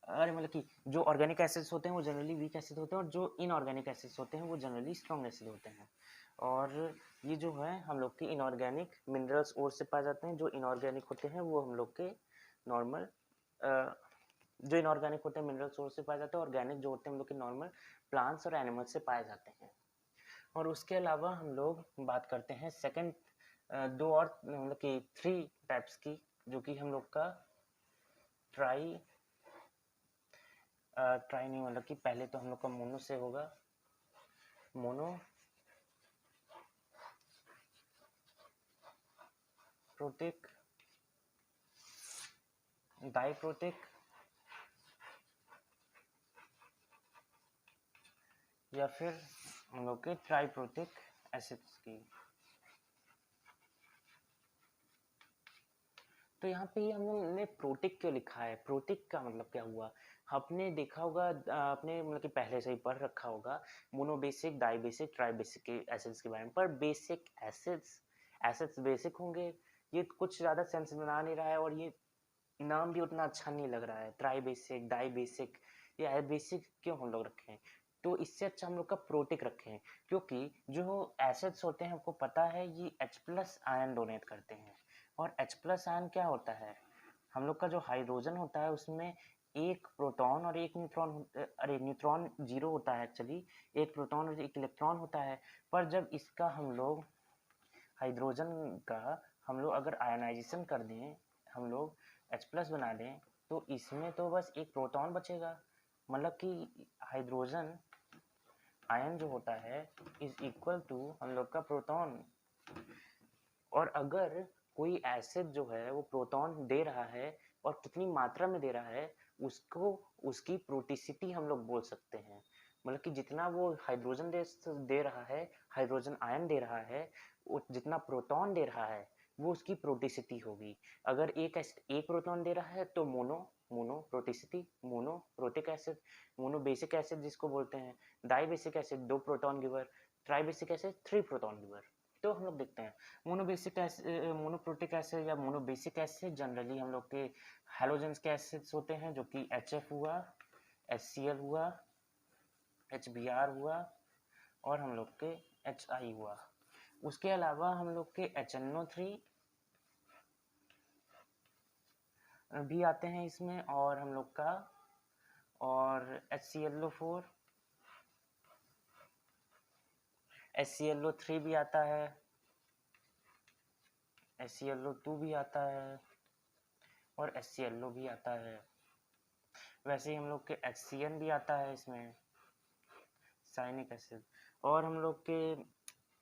अरे मतलब कि जो ऑर्गेनिक एसिड्स होते हैं वो जनरली वीक एसिड होते हैं, और जो इनऑर्गेनिक एसिड्स होते हैं वो जनरली स्ट्रॉन्ग एसिड होते हैं। और ये जो है हम लोग के इनऑर्गेनिक मिनरल्स और से पाए जाते हैं। जो इनऑर्गेनिक होते हैं वो हम लोग के नॉर्मल जो इनऑर्गेनिक होते हैं मिनरल सोर्स से पाए जाते हैं, ऑर्गेनिक जो होते हैं हम लोग के नॉर्मल प्लांट्स और एनिमल्स से पाए जाते हैं। और उसके अलावा हम लोग बात करते हैं सेकंड दो और मतलब कि 3 टाइप्स की, जो कि हम लोग का ट्राई नहीं मतलब कि पहले तो हम लोग का मोनो से होगा, मोनो प्रोटिक, डाइप्रोटिक या फिर हम लोग के ट्राइप्रोटिक एसिड्स की। तो यहाँ पे हम लोग ने प्रोटिक क्यों लिखा है, प्रोटिक का मतलब क्या हुआ? आपने देखा होगा आपने मतलब कि पहले से ही पढ़ रखा होगा मोनोबेसिक, डाइबेसिक, ट्राइबेसिक के एसिड्स के बारे में। पर बेसिक एसिड्स बेसिक होंगे, ये कुछ ज़्यादा सेंस बना नहीं रहा है, और ये नाम भी उतना अच्छा नहीं लग रहा है, ट्राई बेसिक, डाई बेसिक या आई बेसिक क्यों हम लोग रखे हैं? तो इससे अच्छा हम लोग का प्रोटिक रखे हैं, क्योंकि जो एसिड्स होते हैं हमको पता है ये H प्लस आयन डोनेट करते हैं। और H प्लस आयन क्या होता है? हम लोग का जो हाइड्रोजन होता है उसमें एक प्रोटॉन और एक न्यूट्रॉन अरे न्यूट्रॉन जीरो होता है एक्चुअली, एक प्रोटॉन और एक इलेक्ट्रॉन होता है। पर जब इसका हम लोग हाइड्रोजन का हम लोग अगर आयनाइजेशन कर दें, हम लोग H प्लस बना दें, तो इसमें तो बस एक प्रोटॉन बचेगा। मतलब कि हाइड्रोजन आयन जो होता है इज इक्वल टू हम लोग का प्रोटॉन। और अगर कोई एसिड जो है वो प्रोटॉन दे रहा है और कितनी मात्रा में दे रहा है, उसको उसकी प्रोटिसिटी हम लोग बोल सकते हैं। मतलब कि जितना वो हाइड्रोजन दे रहा है, हाइड्रोजन आयन दे रहा है, जितना प्रोटॉन दे रहा है वो उसकी प्रोटिसिटी होगी। अगर एक प्रोटॉन दे रहा है तो mono proticity, mono protic acid, mono basic acid जिसको बोलते हैं, di basic acid 2 proton giver, tri basic acid 3 proton giver. तो हम लोग देखते हैं मोनोबेसिक एसिड, मोनोप्रोटिक एसिड या मोनोबेसिक एसिड जनरली हम लोग के हैलोजेंस के एसिड्स होते हैं, जो कि HF हुआ, HCl हुआ, HBr हुआ और हम लोग के HI हुआ। उसके अलावा हम लोग के HNO3 भी आते हैं इसमें, और हम लोग का और HClO4, HClO3 भी आता है, HClO2 भी आता है और HClO भी आता है। वैसे ही हम लोग के HCN भी आता है इसमें, साइनिक एसिड। और हम लोग के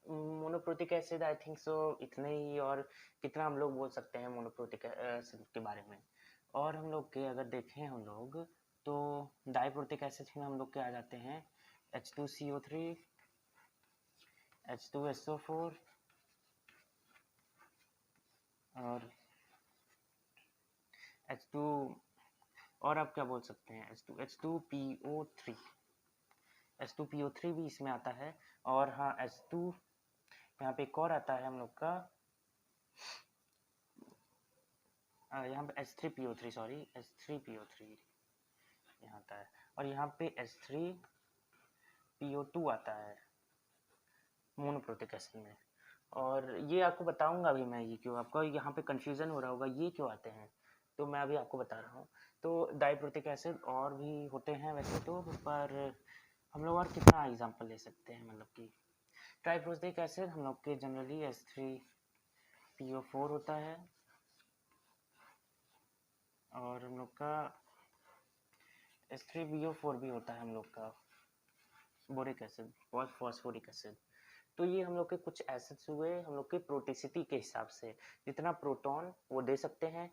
monoprotic acid I think so इतने ही, और कितना हम लोग बोल सकते हैं मोनोप्रोटिक एसिड के बारे में। और हम लोग के अगर देखें हम लोग तो डाइप्रोटिक एसिड में हम लोग के आ जाते हैं H2CO3, H2SO4 और H2, और आप क्या बोल सकते हैं H2PO3, H2PO3 भी इसमें आता है। और हाँ H2 यहाँ पे एक और आता है हम लोग का, यहाँ पे H3PO3, सॉरी H3PO3 यहाँ आता है, और यहाँ पे H3PO2 आता है मोनोप्रोटिक एसिड में। और ये आपको बताऊंगा अभी मैं, ये क्यों आपको यहाँ पे कंफ्यूजन हो रहा होगा ये क्यों आते हैं, तो मैं अभी आपको बता रहा हूँ। तो डाइप्रोटिक एसिड और भी होते हैं वैसे तो, पर हम लोग और कितना एग्जांपल ले सकते हैं, मतलब कि ट्राइप्रोटिक एसिड हम लोग के जनरली H3PO4 होता है, और हम लोग का H3BO4 भी होता है हम लोग का, बोरिक एसिड और फॉस्फोरिक एसिड। तो ये हम लोग के कुछ एसिड्स हुए हम लोग के प्रोटिसिटी के हिसाब से, जितना प्रोटॉन वो दे सकते हैं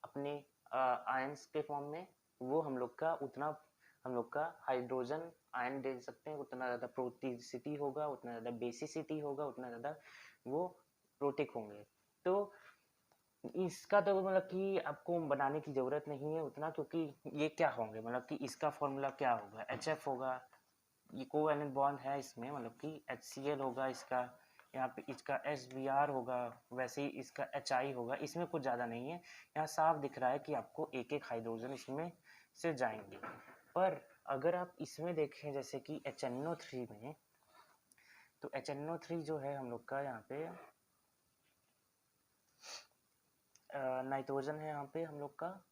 अपने आयंस के फॉर्म में, वो हम लोग का उतना हम लोग का हाइड्रोजन आयन दे सकते हैं, उतना ज़्यादा प्रोटिसिटी होगा, उतना ज़्यादा बेसिसिटी होगा, उतना ज़्यादा वो प्रोटिक होंगे। तो इसका तो मतलब कि आपको बनाने की ज़रूरत नहीं है उतना, क्योंकि ये क्या होंगे, मतलब कि इसका फॉर्मूला क्या होगा, HF होगा, ये कोवैलेंट बॉन्ड है इसमें, मतलब कि HCl होगा इसका, यहाँ पे इसका SBr होगा, वैसे ही इसका HI होगा। इसमें कुछ ज़्यादा नहीं है, यहाँ साफ दिख रहा है कि आपको एक एक हाइड्रोजन इसमें से जाएंगे। पर अगर आप इसमें देखें जैसे कि HNO3 में, तो HNO3 जो है हम लोग का यहाँ पे नाइट्रोजन है यहाँ पे हम लोग का,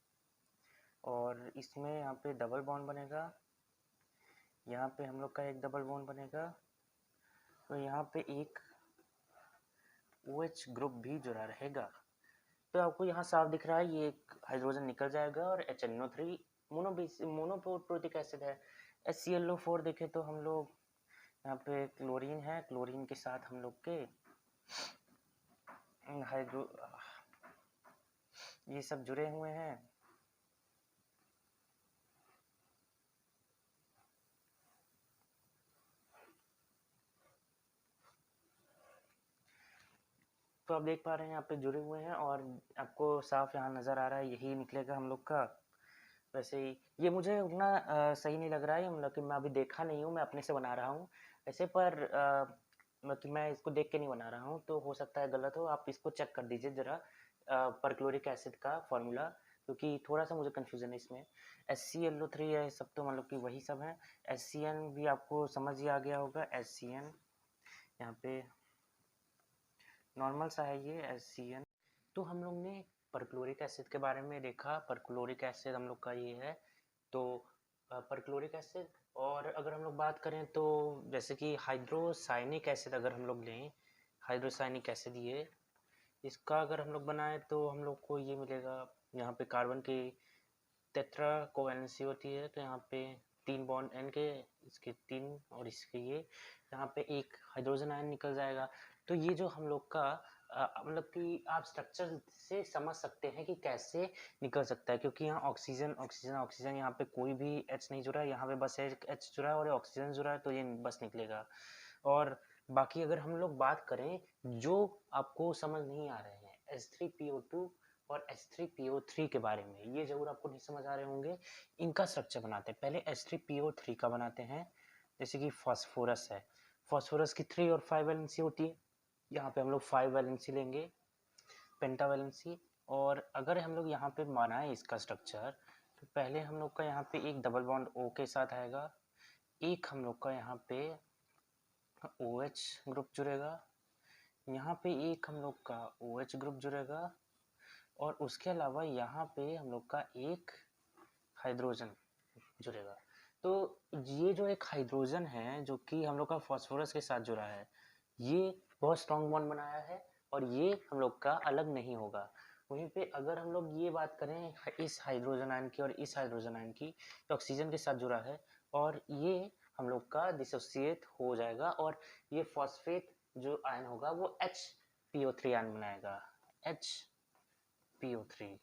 और इसमें यहाँ पे डबल बॉन्ड बनेगा, यहाँ पे हम लोग का एक डबल बॉन्ड बनेगा, तो यहाँ पे एक OH ग्रुप भी जुड़ा रहेगा। तो आपको यहाँ साफ दिख रहा है ये एक हाइड्रोजन निकल जाएगा, और HNO3 मोनोप्रोटिक एसिड है। HClO4 देखें तो हम लोग यहाँ पे क्लोरीन है, क्लोरीन के साथ हम लोग के हाइड्रो ये सब जुड़े हुए हैं। तो आप देख पा रहे हैं यहाँ पे जुड़े हुए हैं, और आपको साफ यहाँ नज़र आ रहा है यही निकलेगा हम लोग का। वैसे ही ये मुझे उतना सही नहीं लग रहा है, मतलब कि मैं अभी देखा नहीं हूँ, मैं अपने से बना रहा हूँ वैसे, पर मतलब कि मैं इसको देख के नहीं बना रहा हूँ, तो हो सकता है गलत हो, आप इसको चेक कर दीजिए ज़रा परक्लोरिक एसिड का फॉर्मूला क्योंकि थोड़ा सा मुझे कन्फ्यूजन है इसमें। HClO3 है सब तो मतलब कि वही सब है। HCN भी आपको समझ ही आ गया होगा। HCN यहाँ पे नॉर्मल सा है ये HCN। तो हम लोग ने परक्लोरिक एसिड के बारे में देखा। परक्लोरिक एसिड हम लोग का ये है। तो परक्लोरिक एसिड, और अगर हम लोग बात करें तो जैसे कि हाइड्रोसाइनिक एसिड अगर हम लोग लें, हाइड्रोसाइनिक एसिड ये इसका अगर हम लोग बनाए तो हम लोग को ये मिलेगा। यहाँ पे कार्बन की टेट्रा कोवेलेंसी होती है, तो यहाँ पे 3 बॉन्ड एन के, इसके 3 और इसके ये, यहाँ पे एक हाइड्रोजन आयन निकल जाएगा। तो ये जो हम लोग का मतलब कि आप स्ट्रक्चर से समझ सकते हैं कि कैसे निकल सकता है, क्योंकि यहाँ ऑक्सीजन ऑक्सीजन ऑक्सीजन, यहाँ पे कोई भी H नहीं जुड़ा है, यहाँ पे बस H जुड़ा है और ऑक्सीजन जुड़ा है, तो ये बस निकलेगा। और बाकी अगर हम लोग बात करें जो आपको समझ नहीं आ रहे हैं H3PO2 और H3PO3 के बारे में, ये जरूर आपको नहीं समझ आ रहे होंगे। इनका स्ट्रक्चर बनाते हैं। पहले H3PO3 का बनाते हैं। जैसे कि फास्फोरस है, फास्फोरस की 3 और 5 वैलेंसी होती है। यहाँ पे हम लोग 5 वैलेंसी लेंगे, पेंटावैलेंसी। और अगर हम लोग यहाँ पे बनाए इसका स्ट्रक्चर, तो पहले हम लोग का यहाँ पे एक डबल बॉन्ड O के साथ आएगा, एक हम लोग का यहाँ पे OH ग्रुप जुड़ेगा, यहाँ पे एक हम लोग का OH ग्रुप जुड़ेगा, और उसके अलावा यहाँ पे हम लोग का एक हाइड्रोजन जुड़ेगा। तो ये जो एक हाइड्रोजन है जो कि हम लोग का फास्फोरस के साथ जुड़ा है, ये बहुत स्ट्रॉन्ग बॉन्ड बनाया है और ये हम लोग का अलग नहीं होगा। वहीं पे अगर हम लोग ये बात करें इस हाइड्रोजन आयन की और इस हाइड्रोजन आयन की, तो ऑक्सीजन के साथ जुड़ा है और ये हम लोग का डिसोसिएट हो जाएगा, और ये फॉस्फेट जो आयन होगा वो HPO3 आयन बनाएगा। HPO3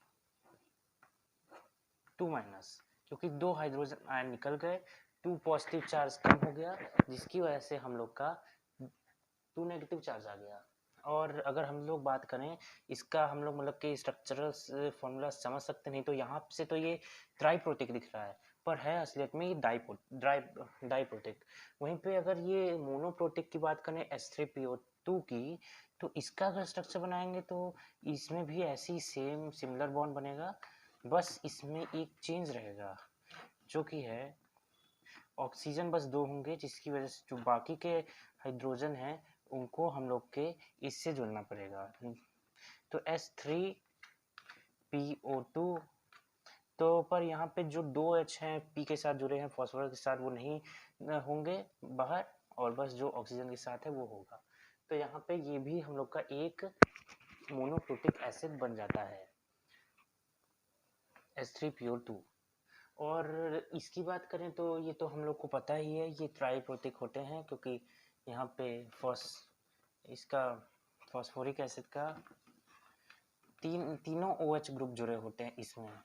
2-, क्योंकि 2 हाइड्रोजन आयन निकल गए, 2 पॉजिटिव चार्ज कम हो गया, जिसकी वजह से हम लोग का 2 नेगेटिव चार्ज आ गया। और अगर हम लोग बात करें इसका, हम लोग मतलब कि स्ट्रक्चरल फॉर्मूला समझ सकते नहीं, तो यहाँ से तो ये ट्राइप्रोटिक दिख रहा है, पर है असलियत में ये डाइप्रोटिक। वहीं पे अगर ये मोनोप्रोटिक की बात करें H3PO2 की, तो इसका अगर स्ट्रक्चर बनाएंगे तो इसमें भी ऐसी सेम सिमिलर बॉन्ड बनेगा, बस इसमें एक चेंज रहेगा, जो कि है ऑक्सीजन बस 2 होंगे, जिसकी वजह से जो बाकी के हाइड्रोजन हैं उनको हम लोग के इससे जुड़ना पड़ेगा। तो H3PO2, तो पर यहाँ पे जो 2 H हैं P के साथ जुड़े हैं फास्फोरस के साथ, वो नहीं होंगे बाहर, और बस जो ऑक्सीजन के साथ है वो होगा। तो यहाँ पे ये भी हम लोग का एक मोनोप्रोटिक एसिड बन जाता है H3PO2। और इसकी बात करें तो ये तो हम लोग को पता ही है, ये ट्राइप्रोटिक होते हैं, क्योंकि यहाँ पे इसका फॉस्फोरिक एसिड का तीनों OH ग्रुप जुड़े होते हैं इसमें,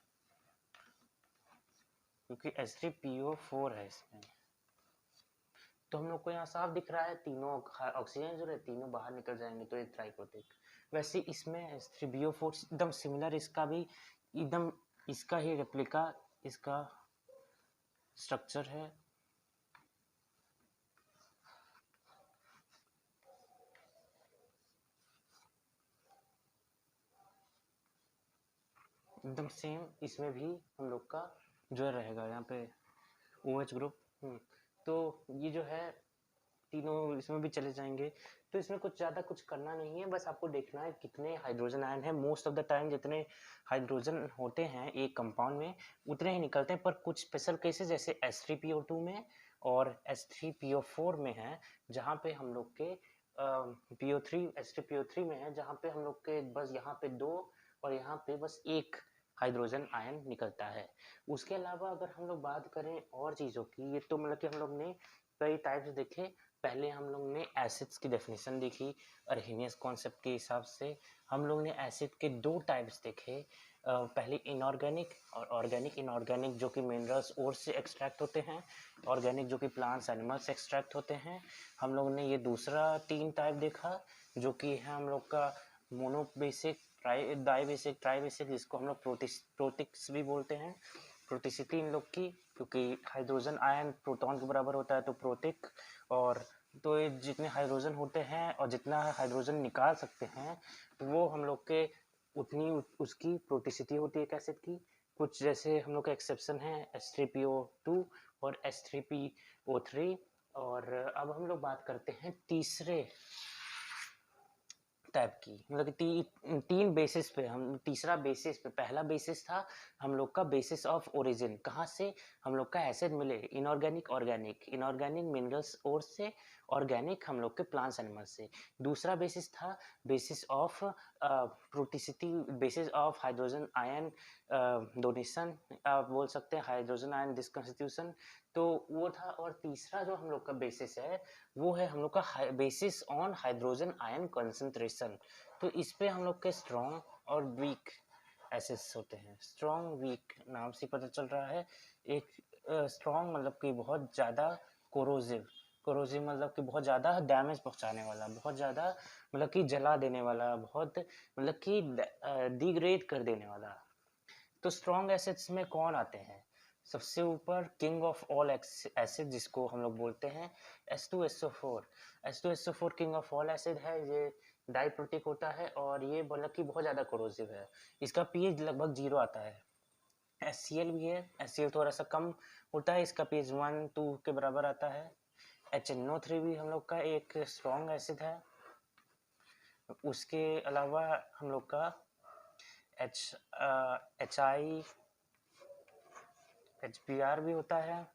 क्योंकि H3PO4 है इसमें। तो हम लोग को यहाँ साफ दिख रहा है तीनों ऑक्सीजन जुड़े, तीनों बाहर निकल जाएंगे, तो ये ट्राइप्रोटिक। वैसे इसमें H3BO4 एकदम सिमिलर, इसका भी एकदम इसका ही रेप्लिका इसका स्ट्रक्चर है। एकदम सेम इसमें भी हम लोग का जो रहेगा यहाँ पे OH ग्रुप। तो ये जो है तीनों इसमें भी चले जाएंगे। तो इसमें कुछ ज़्यादा कुछ करना नहीं है, बस आपको देखना है कितने हाइड्रोजन आयन है। मोस्ट ऑफ द टाइम जितने हाइड्रोजन होते हैं एक कंपाउंड में उतने ही निकलते हैं, पर कुछ स्पेशल केसेस जैसे H3PO2 में और H3PO4 में है, जहाँ पे हम लोग के H3PO3 में है, जहाँ पे हम लोग के बस यहाँ पे 2 और यहाँ पे बस 1 हाइड्रोजन आयन निकलता है। उसके अलावा अगर हम लोग बात करें और चीज़ों की, ये तो मतलब कि हम लोग ने कई टाइप्स देखे। पहले हम लोग ने एसिड्स की डेफिनेशन देखी अर्हेनियस कॉन्सेप्ट के हिसाब से। हम लोग ने एसिड के 2 टाइप्स देखे, पहले इनऑर्गेनिक और ऑर्गेनिक। इनऑर्गेनिक जो कि मिनरल्स और से एक्सट्रैक्ट होते हैं, ऑर्गेनिक जो कि प्लांट्स एनिमल्स से एक्सट्रैक्ट होते हैं। हम लोग ने ये दूसरा 3 टाइप देखा, जो कि है हम लोग का मोनोबेसिक, डाइबेसिक, ट्राइबेसिक, जिसको हम लोग प्रोटिक्स भी बोलते हैं। प्रोटिसिटी इन लोग की, क्योंकि हाइड्रोजन आयन प्रोटॉन के बराबर होता है तो प्रोटिक, और तो ये जितने हाइड्रोजन होते हैं और जितना हाइड्रोजन निकाल सकते हैं वो हम लोग के उतनी उसकी प्रोटिसिटी होती है एक एसिड की। कुछ जैसे हम लोग का एक्सेप्शन है H3PO2 और H3PO3। और अब हम लोग बात करते हैं तीसरे टाइप की, मतलब कि तीन बेसिस पे, हम तीसरा बेसिस पे, पहला बेसिस था हम लोग का बेसिस ऑफ ओरिजिन, कहाँ से हम लोग का एसिड मिले, इनऑर्गेनिक ऑर्गेनिक, इनऑर्गेनिक मिनरल्स और से, ऑर्गेनिक हम लोग के प्लांट्स एनिमल्स से। दूसरा बेसिस था basis of proticity, basis of hydrogen ion donation, आप बोल सकते हैं हाइड्रोजन आयन डिसकॉन्स्टिट्यूशन, तो वो था। और तीसरा जो हम लोग का बेसिस है वो है हम लोग का basis on hydrogen ion concentration. तो इस पे हम लोग के स्ट्रॉन्ग और वीक एसिड्स होते हैं। स्ट्रॉन्ग वीक नाम से पता चल रहा है। एक स्ट्रॉन्ग मतलब कि बहुत ज़्यादा कोरोजिव, कोरोजिव मतलब कि बहुत ज़्यादा डैमेज पहुंचाने वाला, बहुत ज़्यादा मतलब कि जला देने वाला, बहुत मतलब कि डिग्रेड कर देने वाला। तो स्ट्रॉन्ग एसिड्स में कौन आते हैं? सबसे ऊपर किंग ऑफ ऑल एसिड जिसको हम लोग बोलते हैं H2SO4। H2SO4 king of all acid है। ये डाइप्रोटिक होता है और ये मतलब कि बहुत ज़्यादा कोरोसिव है। इसका पीएच लगभग 0 आता है। HCl भी है, HCl थोड़ा सा कम होता है, इसका पीएच 1-2 के बराबर आता है। HNO3 भी हम लोग का एक स्ट्रॉन्ग एसिड है। उसके अलावा हम लोग का HI HBr भी होता है।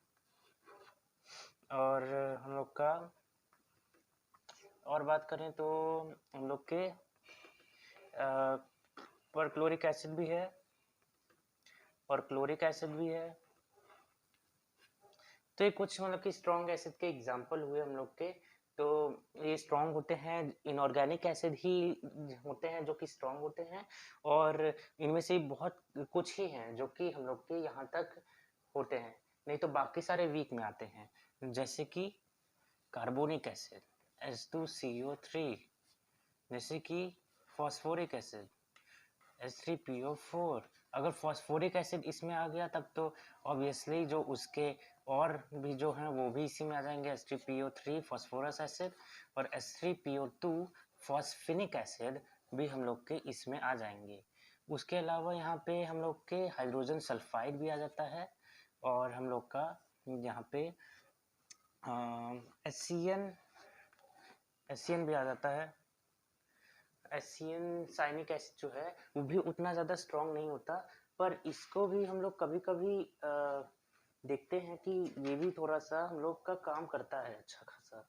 और हम लोग का और बात करें तो हम लोग के पर क्लोरिक एसिड भी है और क्लोरिक एसिड भी है। तो ये कुछ मतलब कि स्ट्रॉन्ग एसिड के एग्जांपल हुए हम लोग के। तो ये स्ट्रॉन्ग होते हैं, इनऑर्गेनिक एसिड ही होते हैं जो कि स्ट्रॉन्ग होते हैं, और इनमें से बहुत कुछ ही हैं जो कि हम लोग के यहाँ तक होते हैं, नहीं तो बाकी सारे वीक में आते हैं। जैसे कि कार्बोनिक एसिड H2CO3, जैसे कि फॉस्फोरिक एसिड H3PO4। अगर फॉस्फोरिक एसिड इसमें आ गया तब तो ऑब्वियसली जो उसके और भी जो हैं वो भी इसी में आ जाएंगे, H3PO3 फॉस्फोरस एसिड और H3PO2 फॉस्फेनिक एसिड भी हम लोग के इसमें आ जाएंगे। उसके अलावा यहाँ पे हम लोग के हाइड्रोजन सल्फाइड भी आ जाता है, और हम लोग का यहाँ पे HCN भी आ जाता है। HCN साइनिक एसिड जो है वो भी उतना ज़्यादा स्ट्रॉन्ग नहीं होता, पर इसको भी हम लोग कभी कभी देखते हैं कि ये भी थोड़ा सा हम लोग का काम करता है अच्छा खासा।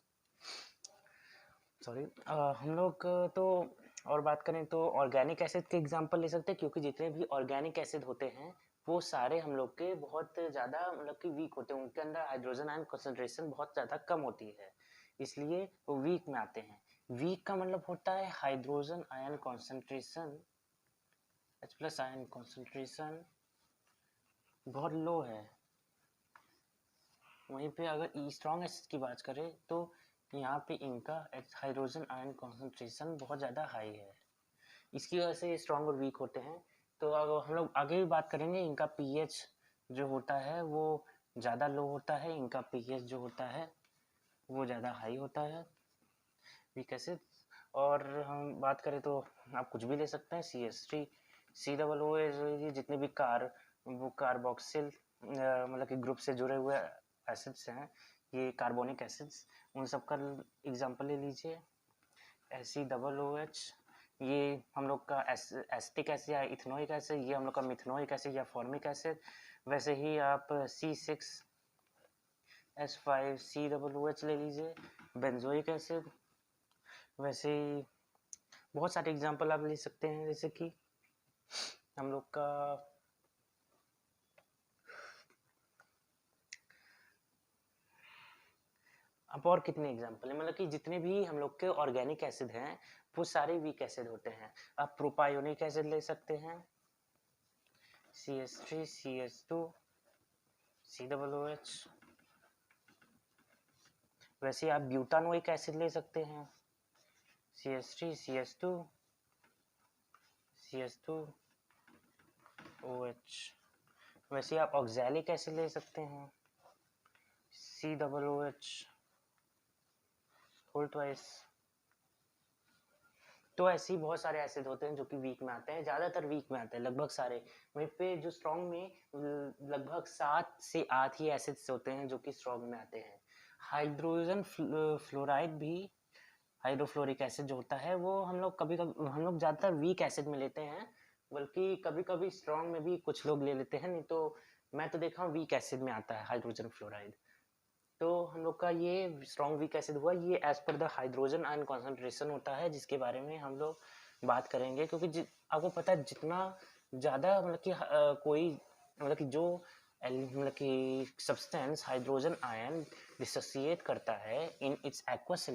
सॉरी, हम लोग तो और बात करें तो ऑर्गेनिक एसिड के एग्जांपल ले सकते हैं, क्योंकि जितने भी ऑर्गेनिक एसिड होते हैं वो सारे हम लोग के बहुत ज़्यादा मतलब कि वीक होते हैं, उनके अंदर हाइड्रोजन आयन कंसंट्रेशन बहुत ज़्यादा कम होती है, इसलिए वो वीक में आते हैं। वीक का मतलब होता है hydrogen ion concentration, H+ ion concentration बहुत लो है। वहीं पे अगर स्ट्रॉन्ग एसिड की बात करें तो यहाँ पे इनका हाइड्रोजन आयन कंसंट्रेशन बहुत ज़्यादा हाई है, इसकी वजह से स्ट्रॉन्ग और वीक होते हैं। तो अगर हम लोग आगे भी बात करेंगे, इनका पीएच जो होता है वो ज़्यादा लो होता है, इनका पीएच जो होता है वो ज़्यादा हाई होता है वीक एसिड। और हम बात करें तो आप कुछ भी ले सकते हैं, CH3 COO, जितने भी वो कार्बोक्सिल मतलब कि ग्रुप से जुड़े हुए एसिड्स हैं, ये कार्बोनिक एसिड्स, उन सब का एग्जांपल ले लीजिए। HCOOH, ये हम लोग का एसिटिक एसिड या इथेनोइक एसिड, ये हम लोग का मिथेनोइक एसिड या फॉर्मिक एसिड। वैसे ही आप C6H5COOH ले लीजिए, बेंजोइक एसिड। वैसे ही बहुत सारे एग्जांपल आप ले सकते हैं, जैसे कि हम लोग का अब और कितने एग्जांपल हैं, मतलब कि जितने भी हम लोग के ऑर्गेनिक एसिड हैं वो सारे वीक एसिड होते हैं। आप प्रोपायोनिक एसिड ले सकते हैं, CH3CH2 COOH। वैसे आप ब्यूटानोइक एसिड ले सकते हैं, CH3CH2 CH2OH। वैसे आप ऑक्सैलिक एसिड ले सकते हैं, COOH होल ट्वाइस। तो ऐसे ही बहुत सारे एसिड होते हैं जो कि वीक में आते हैं, ज़्यादातर वीक में आते हैं, लगभग सारे। वहीं पे जो स्ट्रॉन्ग में लगभग 7 से 8 ही एसिड्स होते हैं जो कि स्ट्रॉन्ग में आते हैं। हाइड्रोजन फ्लोराइड भी, हाइड्रोफ्लोरिक एसिड जो होता है वो हम लोग ज़्यादातर वीक एसिड में लेते हैं, बल्कि कभी-कभी स्ट्रॉन्ग में भी कुछ लोग ले लेते हैं, नहीं तो मैं तो देखा हूँ वीक एसिड में आता है हाइड्रोजन फ्लोराइड। तो हम लोग का ये स्ट्रॉन्ग वीक एसिड हुआ, ये as per the hydrogen ion concentration होता है, जिसके बारे में हम लोग बात करेंगे। क्योंकि आपको पता है जितना ज़्यादा कोई कि जो कि सब्सटेंस हाइड्रोजन आयन डिसोसिएट करता है इन इट्स एक्वस